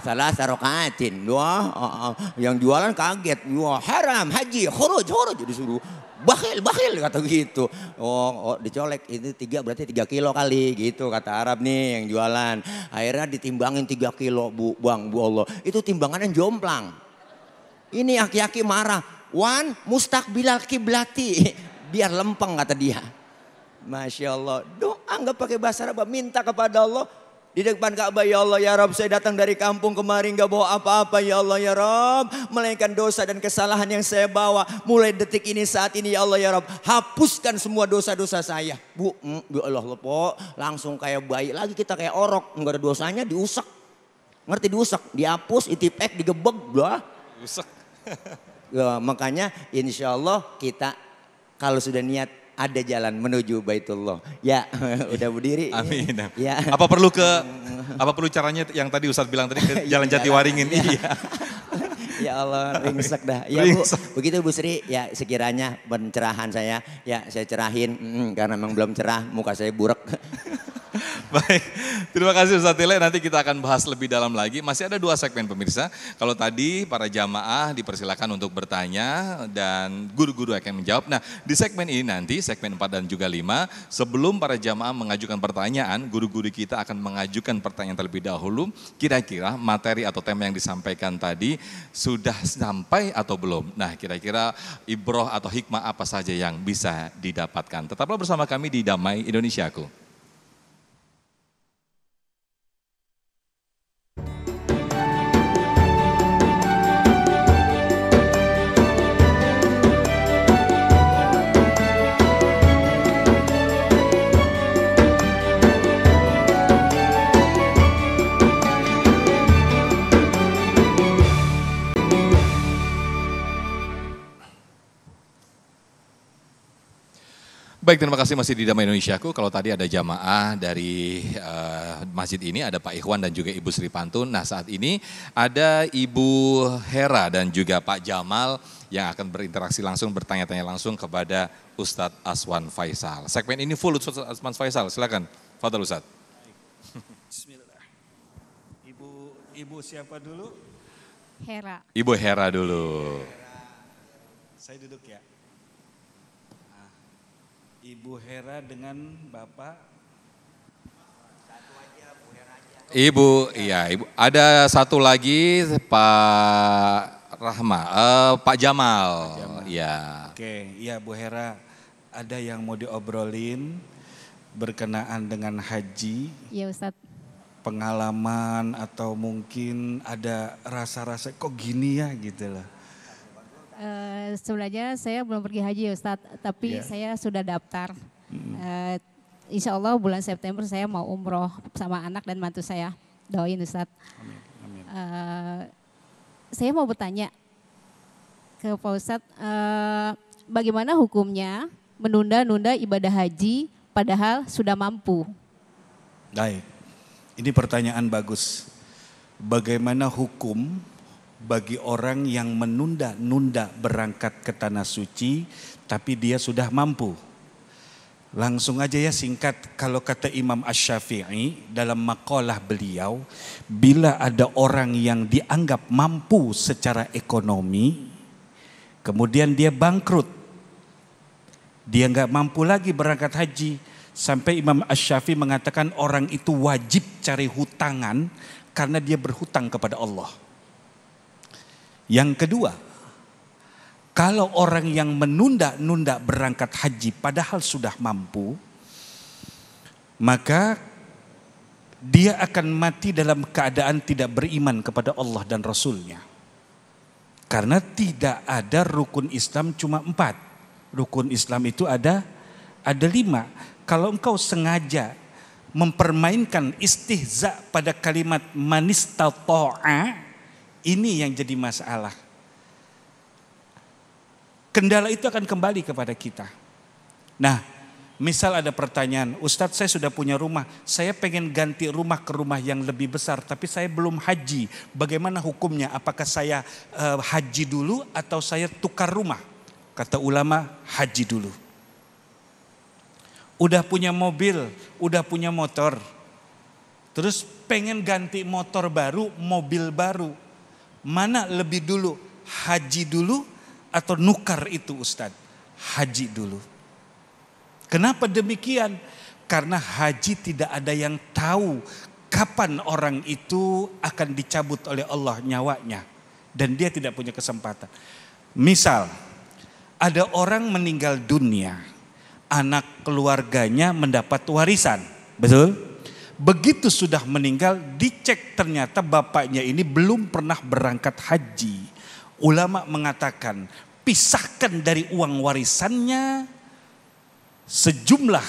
Salah sarokaatin, wah yang jualan kaget, wah haram haji, khuruj disuruh, bakhil kata gitu, oh dicolek itu 3 berarti 3 kilo kali gitu kata Arab nih yang jualan, akhirnya ditimbangin 3 kilo Bu Allah, itu timbangannya jomplang, ini aki-aki marah, wan mustakbilal kiblati, biar lempeng kata dia, Masya Allah, doa nggak pakai bahasa Arab, minta kepada Allah. Di depan Ka'bah, ya Allah ya Rabb, saya datang dari kampung kemarin gak bawa apa-apa ya Allah ya Rabb. Melainkan dosa dan kesalahan yang saya bawa. Mulai detik ini saat ini ya Allah ya Rabb. Hapuskan semua dosa-dosa saya. Bu, ya Allah po, langsung kayak bayi lagi kita kayak orok. Enggak ada dosanya diusak. Ngerti diusak? Dihapus, itipek, digebek. Dah. Diusak. Ya, makanya insya Allah kita kalau sudah niat ada jalan menuju Baitullah. Ya, udah berdiri. Amin. Ya. Apa perlu caranya yang tadi Ustadz bilang tadi ke Jalan Jatiwaringin? Iya. Ya Allah, ringsek dah. Ya Bu, begitu Bu Sri, ya sekiranya pencerahan saya, ya saya cerahin karena memang belum cerah, muka saya burek. Baik, terima kasih Ustadz Tile. Nanti kita akan bahas lebih dalam lagi. Masih ada 2 segmen pemirsa. Kalau tadi para jamaah dipersilakan untuk bertanya dan guru-guru akan menjawab. Nah di segmen ini nanti, segmen 4 dan juga 5, sebelum para jamaah mengajukan pertanyaan, guru-guru kita akan mengajukan pertanyaan terlebih dahulu. Kira-kira materi atau tema yang disampaikan tadi sudah sampai atau belum? Nah kira-kira ibroh atau hikmah apa saja yang bisa didapatkan? Tetaplah bersama kami di Damai Indonesiaku. Baik, terima kasih masih di Damai Indonesiaku. Kalau tadi ada jamaah dari masjid ini, ada Pak Ikhwan dan juga Ibu Sri Pantun. Nah saat ini ada Ibu Hera dan juga Pak Jamal yang akan berinteraksi langsung, bertanya-tanya langsung kepada Ustadz Aswan Faisal. Segmen ini full Ustadz Aswan Faisal, silakan. Fadal Ustadz. Bismillah. Ibu siapa dulu? Hera. Ibu Hera dulu. Saya duduk ya. Ibu Hera dengan Bapak. Ibu, iya Ibu. Ada satu lagi Pak Rahma, Pak Jamal. Ya. Oke, iya Bu Hera. Ada yang mau diobrolin berkenaan dengan haji? Iya Ustadz. Pengalaman atau mungkin ada rasa-rasa kok gini ya gitu loh. Sebenarnya saya belum pergi haji Ustadz, tapi saya sudah daftar. insya Allah bulan September saya mau umroh sama anak dan mantu saya. Doain Ustadz. Saya mau bertanya ke Pak Ustadz, bagaimana hukumnya menunda-nunda ibadah haji padahal sudah mampu? Baik, ini pertanyaan bagus. Bagaimana hukum bagi orang yang menunda-nunda berangkat ke tanah suci tapi dia sudah mampu? Langsung aja ya singkat, kalau kata Imam Asy-Syafi'i dalam makalah beliau, bila ada orang yang dianggap mampu secara ekonomi, kemudian dia bangkrut, dia nggak mampu lagi berangkat haji, sampai Imam Asy-Syafi'i mengatakan orang itu wajib cari hutangan karena dia berhutang kepada Allah. Yang kedua, kalau orang yang menunda-nunda berangkat haji padahal sudah mampu, maka dia akan mati dalam keadaan tidak beriman kepada Allah dan Rasulnya. Karena tidak ada rukun Islam cuma 4. Rukun Islam itu ada 5. Kalau engkau sengaja mempermainkan istihza pada kalimat manistata'a, ini yang jadi masalah. Kendala itu akan kembali kepada kita. Nah, misal ada pertanyaan, Ustadz saya sudah punya rumah, saya pengen ganti rumah ke rumah yang lebih besar, tapi saya belum haji. Bagaimana hukumnya? Apakah saya haji dulu atau saya tukar rumah? Kata ulama, haji dulu. Udah punya mobil, udah punya motor, terus pengen ganti motor baru, mobil baru. Mana lebih dulu? Haji dulu atau nukar itu Ustadz? Haji dulu. Kenapa demikian? Karena haji tidak ada yang tahu kapan orang itu akan dicabut oleh Allah nyawanya. Dan dia tidak punya kesempatan. Misal, ada orang meninggal dunia, anak keluarganya mendapat warisan. Betul? Begitu sudah meninggal, dicek ternyata bapaknya ini belum pernah berangkat haji. Ulama mengatakan, pisahkan dari uang warisannya sejumlah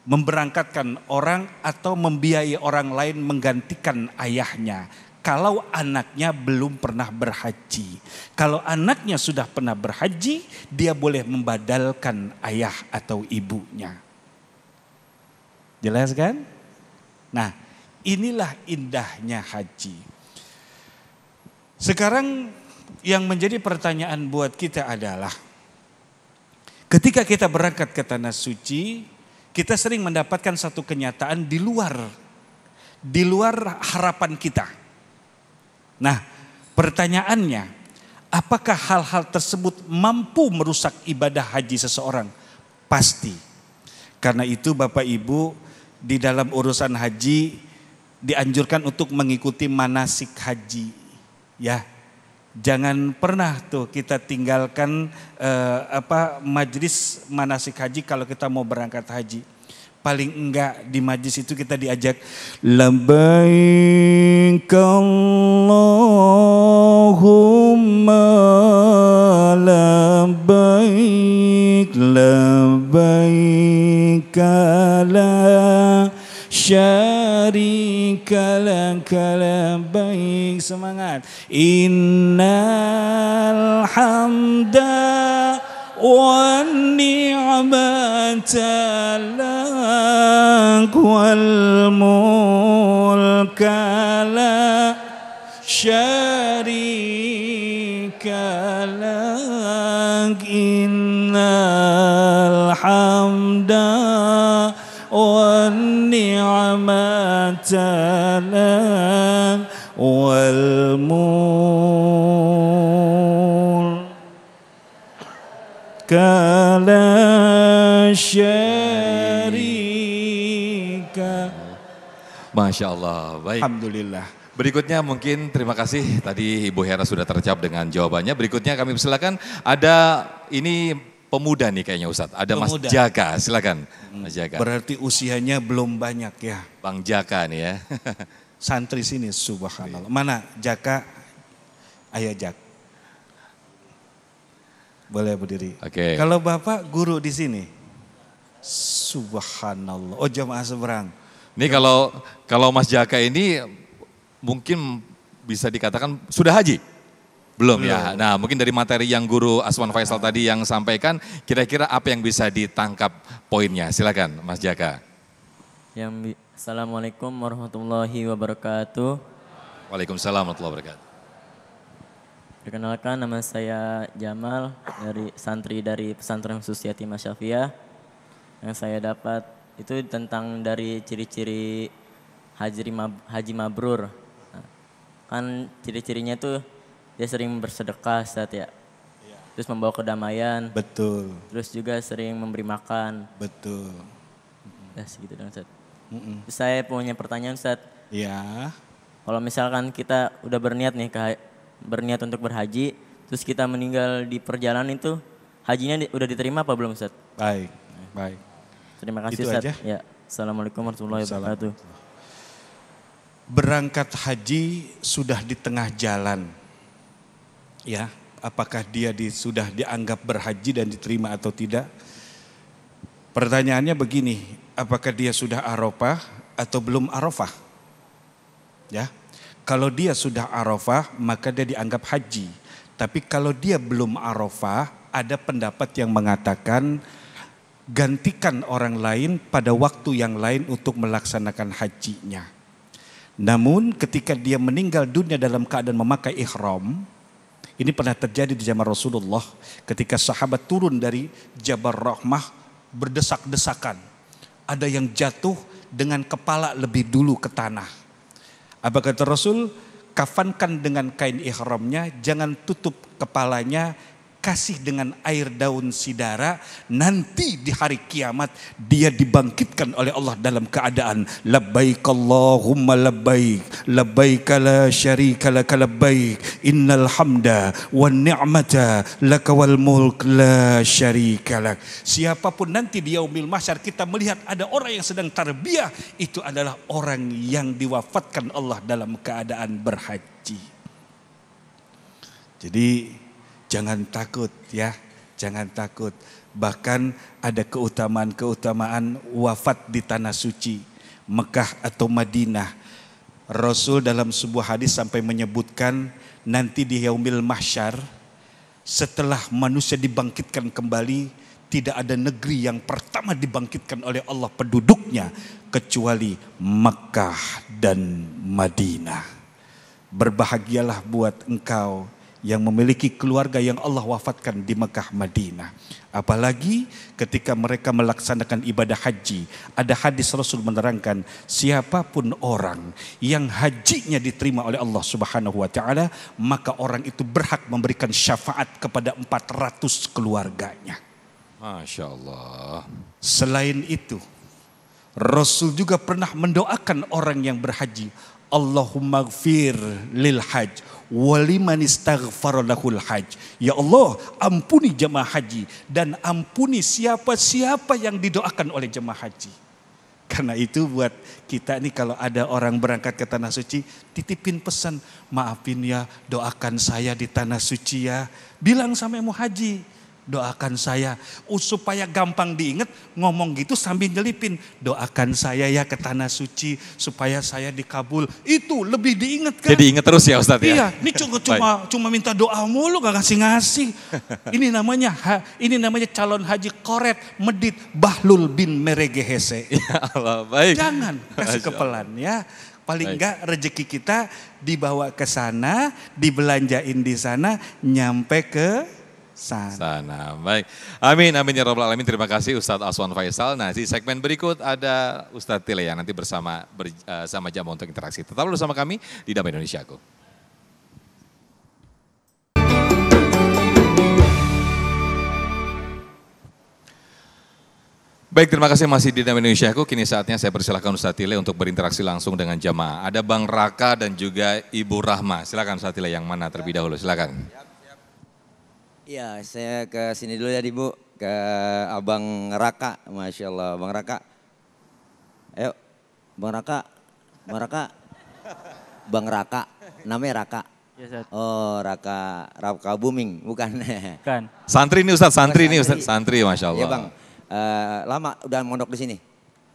memberangkatkan orang atau membiayai orang lain menggantikan ayahnya. Kalau anaknya belum pernah berhaji. Kalau anaknya sudah pernah berhaji, dia boleh membadalkan ayah atau ibunya. Jelas kan? Nah, inilah indahnya haji. Sekarang yang menjadi pertanyaan buat kita adalah, ketika kita berangkat ke tanah suci, kita sering mendapatkan satu kenyataan di luar harapan kita. Nah, pertanyaannya, apakah hal-hal tersebut mampu merusak ibadah haji seseorang? Pasti. Karena itu Bapak Ibu, di dalam urusan haji dianjurkan untuk mengikuti manasik haji. Ya. Jangan pernah tuh kita tinggalkan majlis manasik haji kalau kita mau berangkat haji. Paling enggak di majlis itu kita diajak labbaik Allahumma labbaik labbaik la syarika laka labbaik. Semangat. Innal hamda wan ni'mata lak wal mulka la syarika lak. Innal hamda wan ni'mata lak wal mulka la syarika. Masya Allah, baik. Alhamdulillah. Berikutnya mungkin terima kasih tadi Ibu Hera sudah terjawab dengan jawabannya. Berikutnya kami persilakan, ada ini pemuda nih kayaknya Ustadz. Ada pemuda. Mas Jaka, silakan Mas Jaka. Berarti usianya belum banyak ya. Bang Jaka nih ya. Santri sini, subhanallah. Mana Jaka? Ayo Jak. Boleh berdiri. Oke. Kalau Bapak guru di sini? Subhanallah. Oh jamaah seberang. Ini kalau Mas Jaka ini mungkin bisa dikatakan sudah haji? Belum ya. Nah mungkin dari materi yang Guru Aswan Faisal tadi yang sampaikan, kira-kira apa yang bisa ditangkap poinnya? Silakan Mas Jaka. Assalamualaikum warahmatullahi wabarakatuh. Waalaikumsalam warahmatullahi wabarakatuh. Perkenalkan, nama saya Jamal, santri dari Pesantren Khusus Yatim Asyafiah. Yang saya dapat itu tentang dari ciri-ciri haji mabrur. Nah, kan ciri-cirinya tuh dia sering bersedekah, Ustaz ya. Terus membawa kedamaian. Betul. Terus juga sering memberi makan. Betul. Ya segitu dong, Ustaz. Terus saya punya pertanyaan, Ustaz. Ya. Kalau misalkan kita udah berniat nih, berniat untuk berhaji, terus kita meninggal di perjalanan itu, hajinya udah diterima apa belum, Ustaz? Baik, baik. Terima kasih, Itu Ustaz. aja? Ya, Assalamualaikum warahmatullahi wabarakatuh. Berangkat haji sudah di tengah jalan. Ya, apakah dia sudah dianggap berhaji dan diterima atau tidak? Pertanyaannya begini, apakah dia sudah Arafah atau belum Arafah? Ya. Kalau dia sudah Arafah, maka dia dianggap haji. Tapi kalau dia belum Arafah, ada pendapat yang mengatakan gantikan orang lain pada waktu yang lain untuk melaksanakan hajinya. Namun ketika dia meninggal dunia dalam keadaan memakai ihram, ini pernah terjadi di zaman Rasulullah ketika sahabat turun dari Jabal Rahmah berdesak-desakan. Ada yang jatuh dengan kepala lebih dulu ke tanah. Apa kata Rasul? Kafankan dengan kain ihramnya, jangan tutup kepalanya, kasih dengan air daun sidara, nanti di hari kiamat dia dibangkitkan oleh Allah dalam keadaan labbaik Allahumma labbaik, labbaik la syarika laka labbaik, innal hamda wan ni'mata laka wal mulk la syarika lak. Siapapun nanti di yaumil mahsyar kita melihat ada orang yang sedang tarbiyah, itu adalah orang yang diwafatkan Allah dalam keadaan berhaji. Jadi jangan takut ya, jangan takut. Bahkan ada keutamaan-keutamaan wafat di tanah suci, Mekah atau Madinah. Rasul dalam sebuah hadis sampai menyebutkan nanti di yaumil mahsyar, setelah manusia dibangkitkan kembali, tidak ada negeri yang pertama dibangkitkan oleh Allah penduduknya kecuali Mekah dan Madinah. Berbahagialah buat engkau yang memiliki keluarga yang Allah wafatkan di Mekah Madinah. Apalagi ketika mereka melaksanakan ibadah haji. Ada hadis Rasul menerangkan, siapapun orang yang hajinya diterima oleh Allah Subhanahu wa taala, maka orang itu berhak memberikan syafaat kepada 400 keluarganya. Masya Allah. Selain itu, Rasul juga pernah mendoakan orang yang berhaji, Allahumma gfir lil hajj waliman istaghfara lahul hajj. Ya Allah, ampuni jemaah haji dan ampuni siapa-siapa yang didoakan oleh jemaah haji. Karena itu buat kita nih kalau ada orang berangkat ke tanah suci, titipin pesan, maafin ya, doakan saya di tanah suci ya. Bilang sama yang mau haji, doakan saya, supaya gampang diingat, ngomong gitu sambil nyelipin, doakan saya ya ke tanah suci supaya saya dikabul. Itu lebih diingat kan? Jadi ingat terus ya Ustadz ya. Iya, ini cuma minta doa mulu gak ngasih-ngasih. Ini namanya calon haji koret medit Bahlul bin Meregehese. Ya Allah, baik. Jangan kasih kepelan ya. Paling enggak rezeki kita dibawa ke sana, dibelanjain di sana, nyampe ke sana. Baik. Amin, amin ya rabbal alamin. Terima kasih Ustadz Aswan Faisal. Nah di segmen berikut ada Ustadz Tile yang nanti bersama Jamal untuk interaksi. Tetap bersama kami di Damai Indonesiaku. Baik, terima kasih masih di Damai Indonesiaku. Kini saatnya saya persilahkan Ustadz Tile untuk berinteraksi langsung dengan jamaah. Ada Bang Raka dan juga Ibu Rahma. Silakan Ustadz Tile, yang mana terlebih dahulu, silakan. Iya, saya ke sini dulu ya Ibu, ke Abang Raka, Masya Allah. Bang Raka, ayo Bang Raka, Bang Raka, namanya Raka. Oh Raka Booming, bukan? Bukan. Santri ini Ustadz, santri ini Ustadz, santri Masya Allah. Iya Bang, Lama udah mondok di sini?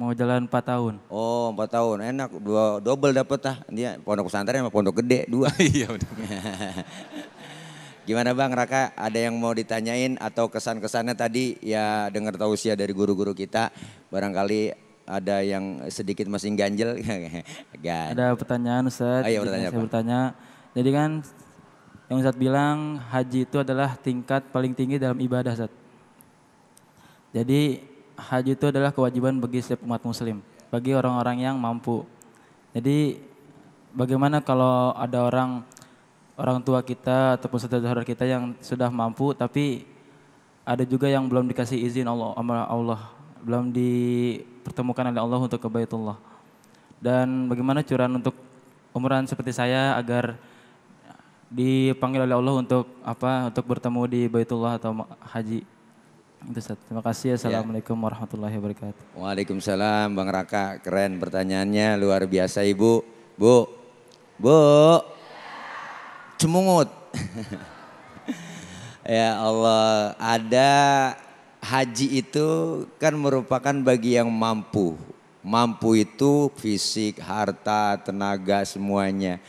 Mau jalan 4 tahun. Oh 4 tahun, enak. Double dapet lah. Dia pondok pesantren sama pondok gede, 2. Iya benar. Gimana Bang Raka, ada yang mau ditanyain atau kesan-kesannya tadi ya dengar tausiah dari guru-guru kita. Barangkali ada yang sedikit masih ganjel. Ada pertanyaan Ustaz. Ayo bertanya saya bertanya. Jadi kan yang Ustaz bilang haji itu adalah tingkat paling tinggi dalam ibadah Ustaz. Jadi haji itu adalah kewajiban bagi setiap umat muslim. Bagi orang-orang yang mampu. Jadi bagaimana kalau ada orang tua kita ataupun saudara kita yang sudah mampu tapi ada juga yang belum dikasih izin Allah belum dipertemukan oleh Allah untuk ke Baitullah. Dan bagaimana curahan untuk umuran seperti saya agar dipanggil oleh Allah untuk bertemu di Baitullah atau haji. Itu Ustaz. Terima kasih. Assalamualaikum warahmatullahi wabarakatuh. Waalaikumsalam Bang Raka, keren pertanyaannya, luar biasa Ibu. Bu. Cemungut. Ya Allah, ada haji itu kan merupakan bagi yang mampu. Mampu itu fisik, harta, tenaga semuanya.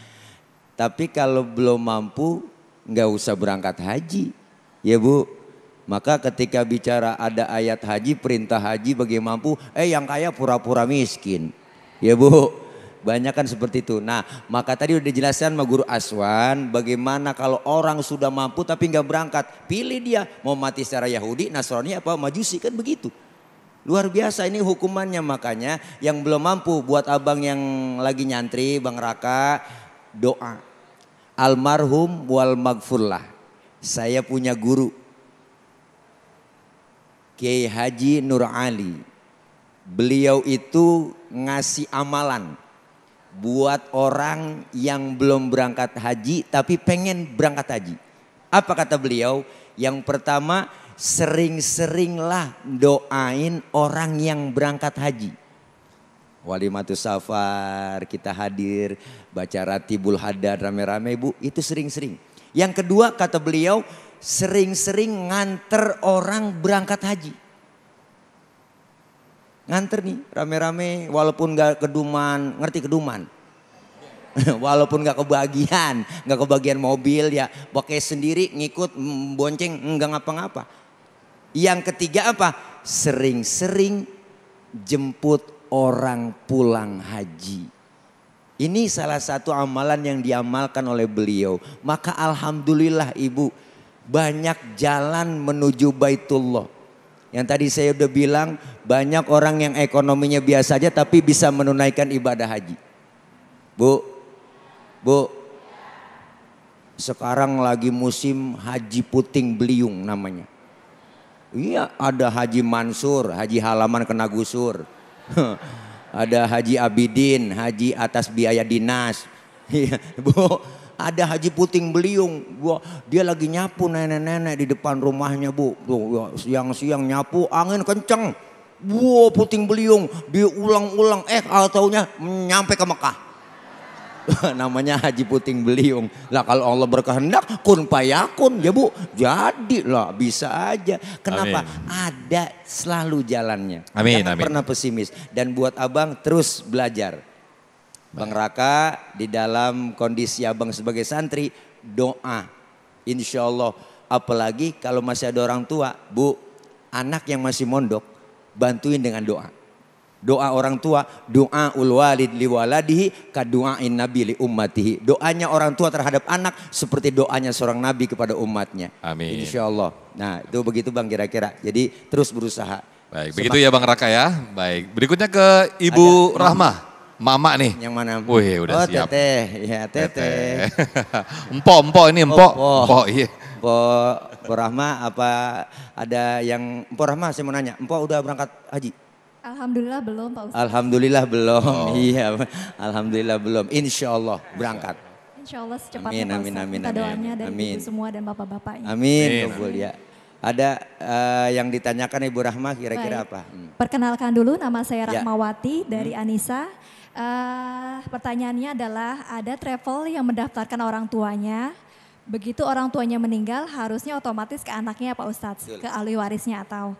Tapi kalau belum mampu nggak usah berangkat haji. Ya Bu, maka ketika bicara ada ayat haji, perintah haji bagi yang mampu, yang kaya pura-pura miskin. Ya Bu. Banyak kan seperti itu. Nah maka tadi udah dijelaskan sama Guru Aswan bagaimana kalau orang sudah mampu tapi nggak berangkat. Pilih dia mau mati secara Yahudi, Nasrani apa Majusi, kan begitu. Luar biasa ini hukumannya. Makanya yang belum mampu, buat abang yang lagi nyantri Bang Raka, doa. Almarhum wal magfurlah. Saya punya guru Kiai Haji Nur Ali. Beliau itu ngasih amalan buat orang yang belum berangkat haji tapi pengen berangkat haji. Apa kata beliau? Yang pertama, sering-seringlah doain orang yang berangkat haji. Walimatus safar, kita hadir, baca ratibul hadad rame-rame Bu, itu sering-sering. Yang kedua kata beliau, sering-sering nganter orang berangkat haji. Nganter nih rame-rame walaupun gak keduman, ngerti keduman? Walaupun gak kebagian mobil ya pakai sendiri ngikut bonceng enggak ngapa-ngapa. Yang ketiga apa? Sering-sering jemput orang pulang haji. Ini salah satu amalan yang diamalkan oleh beliau. Maka alhamdulillah Ibu, banyak jalan menuju Baitullah. Yang tadi saya udah bilang, banyak orang yang ekonominya biasa aja tapi bisa menunaikan ibadah haji. Bu, sekarang lagi musim Haji Puting Beliung namanya. Iya, ada Haji Mansur, Haji Halaman kena gusur. Ada Haji Abidin, Haji atas biaya dinas. Bu, ada Haji Puting Beliung. Dia lagi nyapu nenek-nenek di depan rumahnya Bu. Siang-siang nyapu, angin kenceng. Puting beliung diulang-ulang. Taunya nyampe ke Mekah. Namanya Haji Puting Beliung. Lah kalau Allah berkehendak kun payakun ya Bu. Jadi lah bisa aja. Kenapa? Amin. Ada selalu jalannya. Amin. Jangan pernah pesimis. Dan buat abang terus belajar. Bang Raka di dalam kondisi abang sebagai santri doa. Insya Allah. Apalagi kalau masih ada orang tua. Bu, anak yang masih mondok bantuin dengan doa. Doa orang tua, doa ul walid li waladihi kadu'ain nabi li ummatihi. Doanya orang tua terhadap anak seperti doanya seorang nabi kepada umatnya. Amin. Insya Allah. Nah itu begitu Bang kira-kira. Jadi terus berusaha. Baik, begitu ya Bang Raka ya. Baik, berikutnya ke Ibu Rahmah. Mama nih. Yang mana? Wih udah siap. Teteh, ya teteh. Empok ini empok. Empok iya. Empok Rahmah apa ada yang Empok Rahmah saya mau nanya. Empok udah berangkat haji? Alhamdulillah belum Pak Ustadz. Alhamdulillah belum. Iya, alhamdulillah belum. Insya Allah berangkat. Insya Allah secepatnya Pak Ustadz. Minta doanya dari ibu semua dan bapak-bapaknya. Amin. Ya. Ada yang ditanyakan Ibu Rahmah kira-kira apa? Perkenalkan dulu, nama saya Rahmawati dari Anissa. Pertanyaannya adalah ada travel yang mendaftarkan orang tuanya, begitu orang tuanya meninggal harusnya otomatis ke anaknya Pak Ustadz, ke ahli warisnya atau.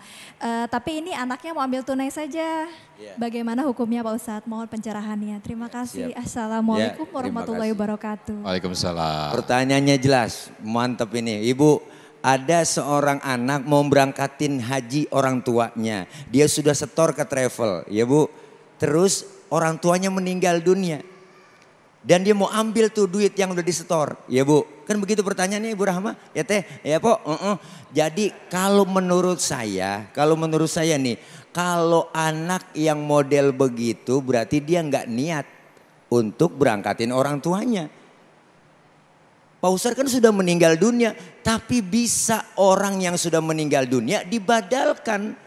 Tapi ini anaknya mau ambil tunai saja. Bagaimana hukumnya Pak Ustadz? Mohon pencerahannya. Terima kasih. Assalamualaikum warahmatullahi wabarakatuh. Waalaikumsalam. Pertanyaannya jelas, mantap ini. Ibu, ada seorang anak mau berangkatin haji orang tuanya. Dia sudah setor ke travel, ya Bu. Terus orang tuanya meninggal dunia. Dan dia mau ambil tuh duit yang udah disetor, ya Bu. Kan begitu pertanyaannya Ibu Rahma, ya Teh, ya Po. Jadi kalau menurut saya nih, kalau anak yang model begitu berarti dia nggak niat untuk berangkatin orang tuanya. Pak Ustadz kan sudah meninggal dunia, tapi bisa orang yang sudah meninggal dunia dibadalkan.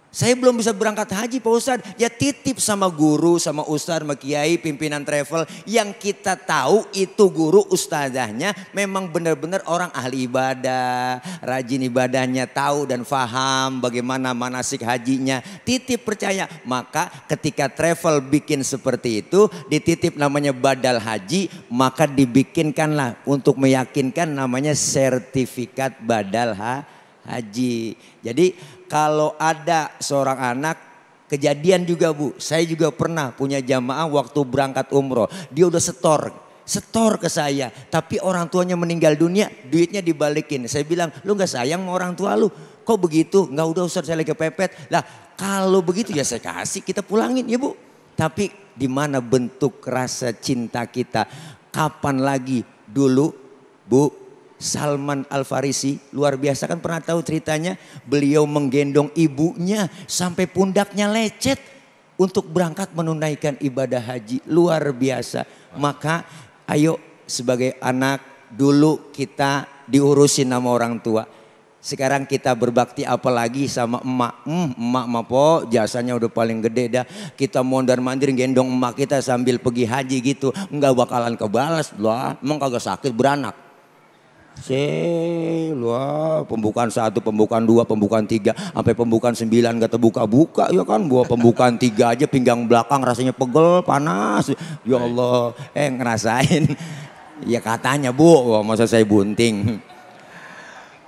Saya belum bisa berangkat haji Pak Ustadz, ya titip sama guru, sama ustadz, sama kiai, pimpinan travel yang kita tahu itu guru ustazahnya memang benar-benar orang ahli ibadah, rajin ibadahnya, tahu dan faham bagaimana manasik hajinya, titip percaya. Maka ketika travel bikin seperti itu, dititip namanya badal haji, maka dibikinkanlah untuk meyakinkan namanya sertifikat badal haji. Jadi kalau ada seorang anak, kejadian juga Bu, saya juga pernah punya jamaah waktu berangkat umroh. Dia udah setor ke saya, tapi orang tuanya meninggal dunia, duitnya dibalikin. Saya bilang, lu gak sayang sama orang tua lu? Kok begitu? Gak, udah Ustaz, saya lagi kepepet. Lah kalau begitu ya saya kasih, kita pulangin ya Bu. Tapi di mana bentuk rasa cinta kita? Kapan lagi dulu Bu? Salman Al-Farisi luar biasa, kan pernah tahu ceritanya, beliau menggendong ibunya sampai pundaknya lecet untuk berangkat menunaikan ibadah haji, luar biasa. Maka ayo sebagai anak dulu kita diurusin sama orang tua, sekarang kita berbakti apalagi sama emak. Emak mah po jasanya udah paling gede dah, kita mondar mandir gendong emak kita sambil pergi haji gitu, nggak bakalan kebalas lah, emang kagak sakit beranak. Wah, pembukaan 1, pembukaan 2, pembukaan 3, sampai pembukaan 9 gak terbuka-buka ya kan. Buat pembukaan 3 aja pinggang belakang rasanya pegel, panas. Ya Allah, ngerasain. Ya katanya Bu, masa saya bunting.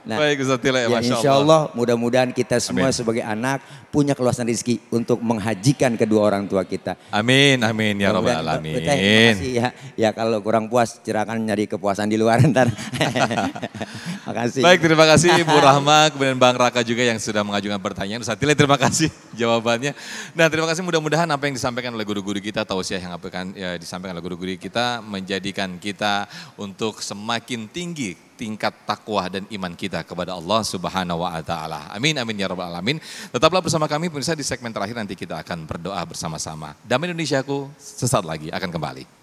Nah, baik Ustaz Tile, ya insya Allah mudah-mudahan kita semua sebagai anak punya keluasan rezeki untuk menghajikan kedua orang tua kita. Amin, amin ya Rabbal Alamin. Makasih ya kalau kurang puas silakan nyari kepuasan di luar ntar. Makasih. Baik, terima kasih Bu Rahma, kemudian Bang Raka juga yang sudah mengajukan pertanyaan. Ustaz Tile, terima kasih jawabannya. Dan terima kasih, mudah-mudahan apa yang disampaikan oleh guru-guru kita, tausiah yang akan disampaikan oleh guru-guru kita menjadikan kita untuk semakin tinggi tingkat takwa dan iman kita kepada Allah Subhanahu wa taala. Amin amin ya rabbal alamin. Tetaplah bersama kami pemirsa, di segmen terakhir nanti kita akan berdoa bersama-sama. Damai Indonesiaku sesaat lagi akan kembali.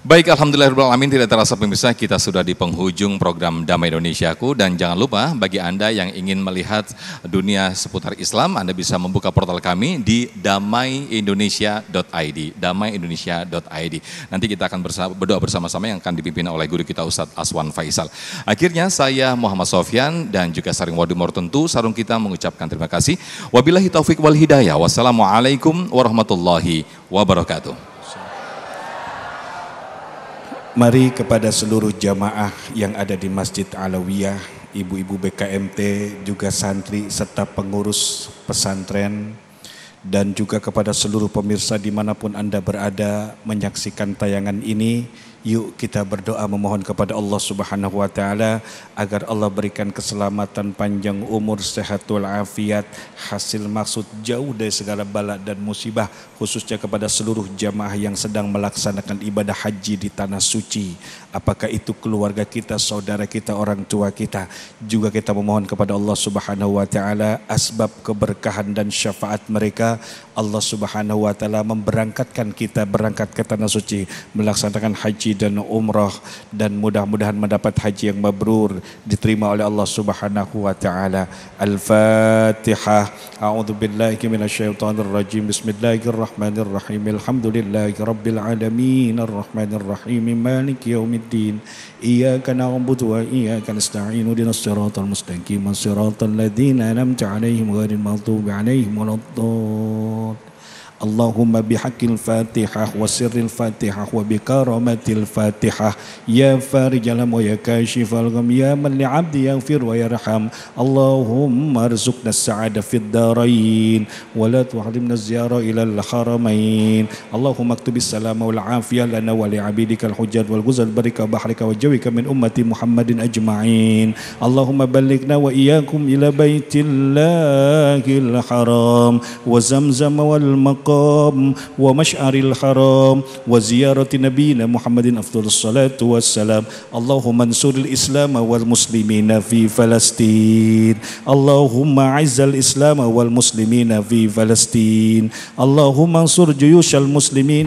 Baik, alhamdulillahirrahmanirrahim, tidak terasa pemirsa kita sudah di penghujung program Damai Indonesiaku, dan jangan lupa bagi Anda yang ingin melihat dunia seputar Islam, Anda bisa membuka portal kami di damaiindonesia.id, damaiindonesia.id. Nanti kita akan berdoa bersama-sama yang akan dipimpin oleh guru kita Ustadz Aswan Faisal. Akhirnya saya Muhammad Sofyan dan juga Saring Wadimor tentu sarung kita mengucapkan terima kasih. Wabillahi taufik wal hidayah. Wassalamualaikum warahmatullahi wabarakatuh. Mari kepada seluruh jamaah yang ada di Masjid Alawiyah, ibu-ibu BKMT, juga santri serta pengurus pesantren, dan juga kepada seluruh pemirsa dimanapun Anda berada menyaksikan tayangan ini, yuk kita berdoa memohon kepada Allah Subhanahu wa taala agar Allah berikan keselamatan, panjang umur, sehat walafiat, hasil maksud jauh dari segala bala dan musibah, khususnya kepada seluruh jamaah yang sedang melaksanakan ibadah haji di tanah suci. Apakah itu keluarga kita, saudara kita, orang tua kita. Juga kita memohon kepada Allah Subhanahu wa taala asbab keberkahan dan syafaat mereka. Allah Subhanahu wa taala memberangkatkan kita berangkat ke tanah suci melaksanakan haji haji dan umrah, dan mudah-mudahan mendapat haji yang mabrur, diterima oleh Allah Subhanahu wa taala. Al-Fatihah. A'udzubillahi minasyaitonir rajim. Bismillahirrahmanirrahim. Alhamdulillahirabbil alamin arrahmanir rahim maliki yaumiddin. Iyyaka na'budu wa iyyaka nasta'in. Ihdinas siratal mustaqim. Siratal ladzina an'amta 'alaihim ghairil maghdubi 'alaihim waladdallin. Allahumma bihaqqil Fatihah wa sirril Fatihah wa bikaramatil Fatihah ya farijal ham wa ya kashifal gham ya man li'abdi yaghfir wa yarham. Allahumma arzuqna as-sa'ada fid darain wa la tuhrimna az-ziyara ila al-haramain. Allahumma aktubis salama wal afiyah lana wa li 'abidikal hujjat wal ghuzal barika bahrika wa jawika min ummati Muhammadin ajma'in. Allahumma ballighna wa iyyakum ila baitillahil haram wa zamzam wal ومشعر الحرام وزيارة نبينا محمد أفضل الصلاة والسلام. اللهم انصر الإسلام والمسلمين في فلسطين. اللهم أعز الإسلام والمسلمين في فلسطين. اللهم انصر جيوش المسلمين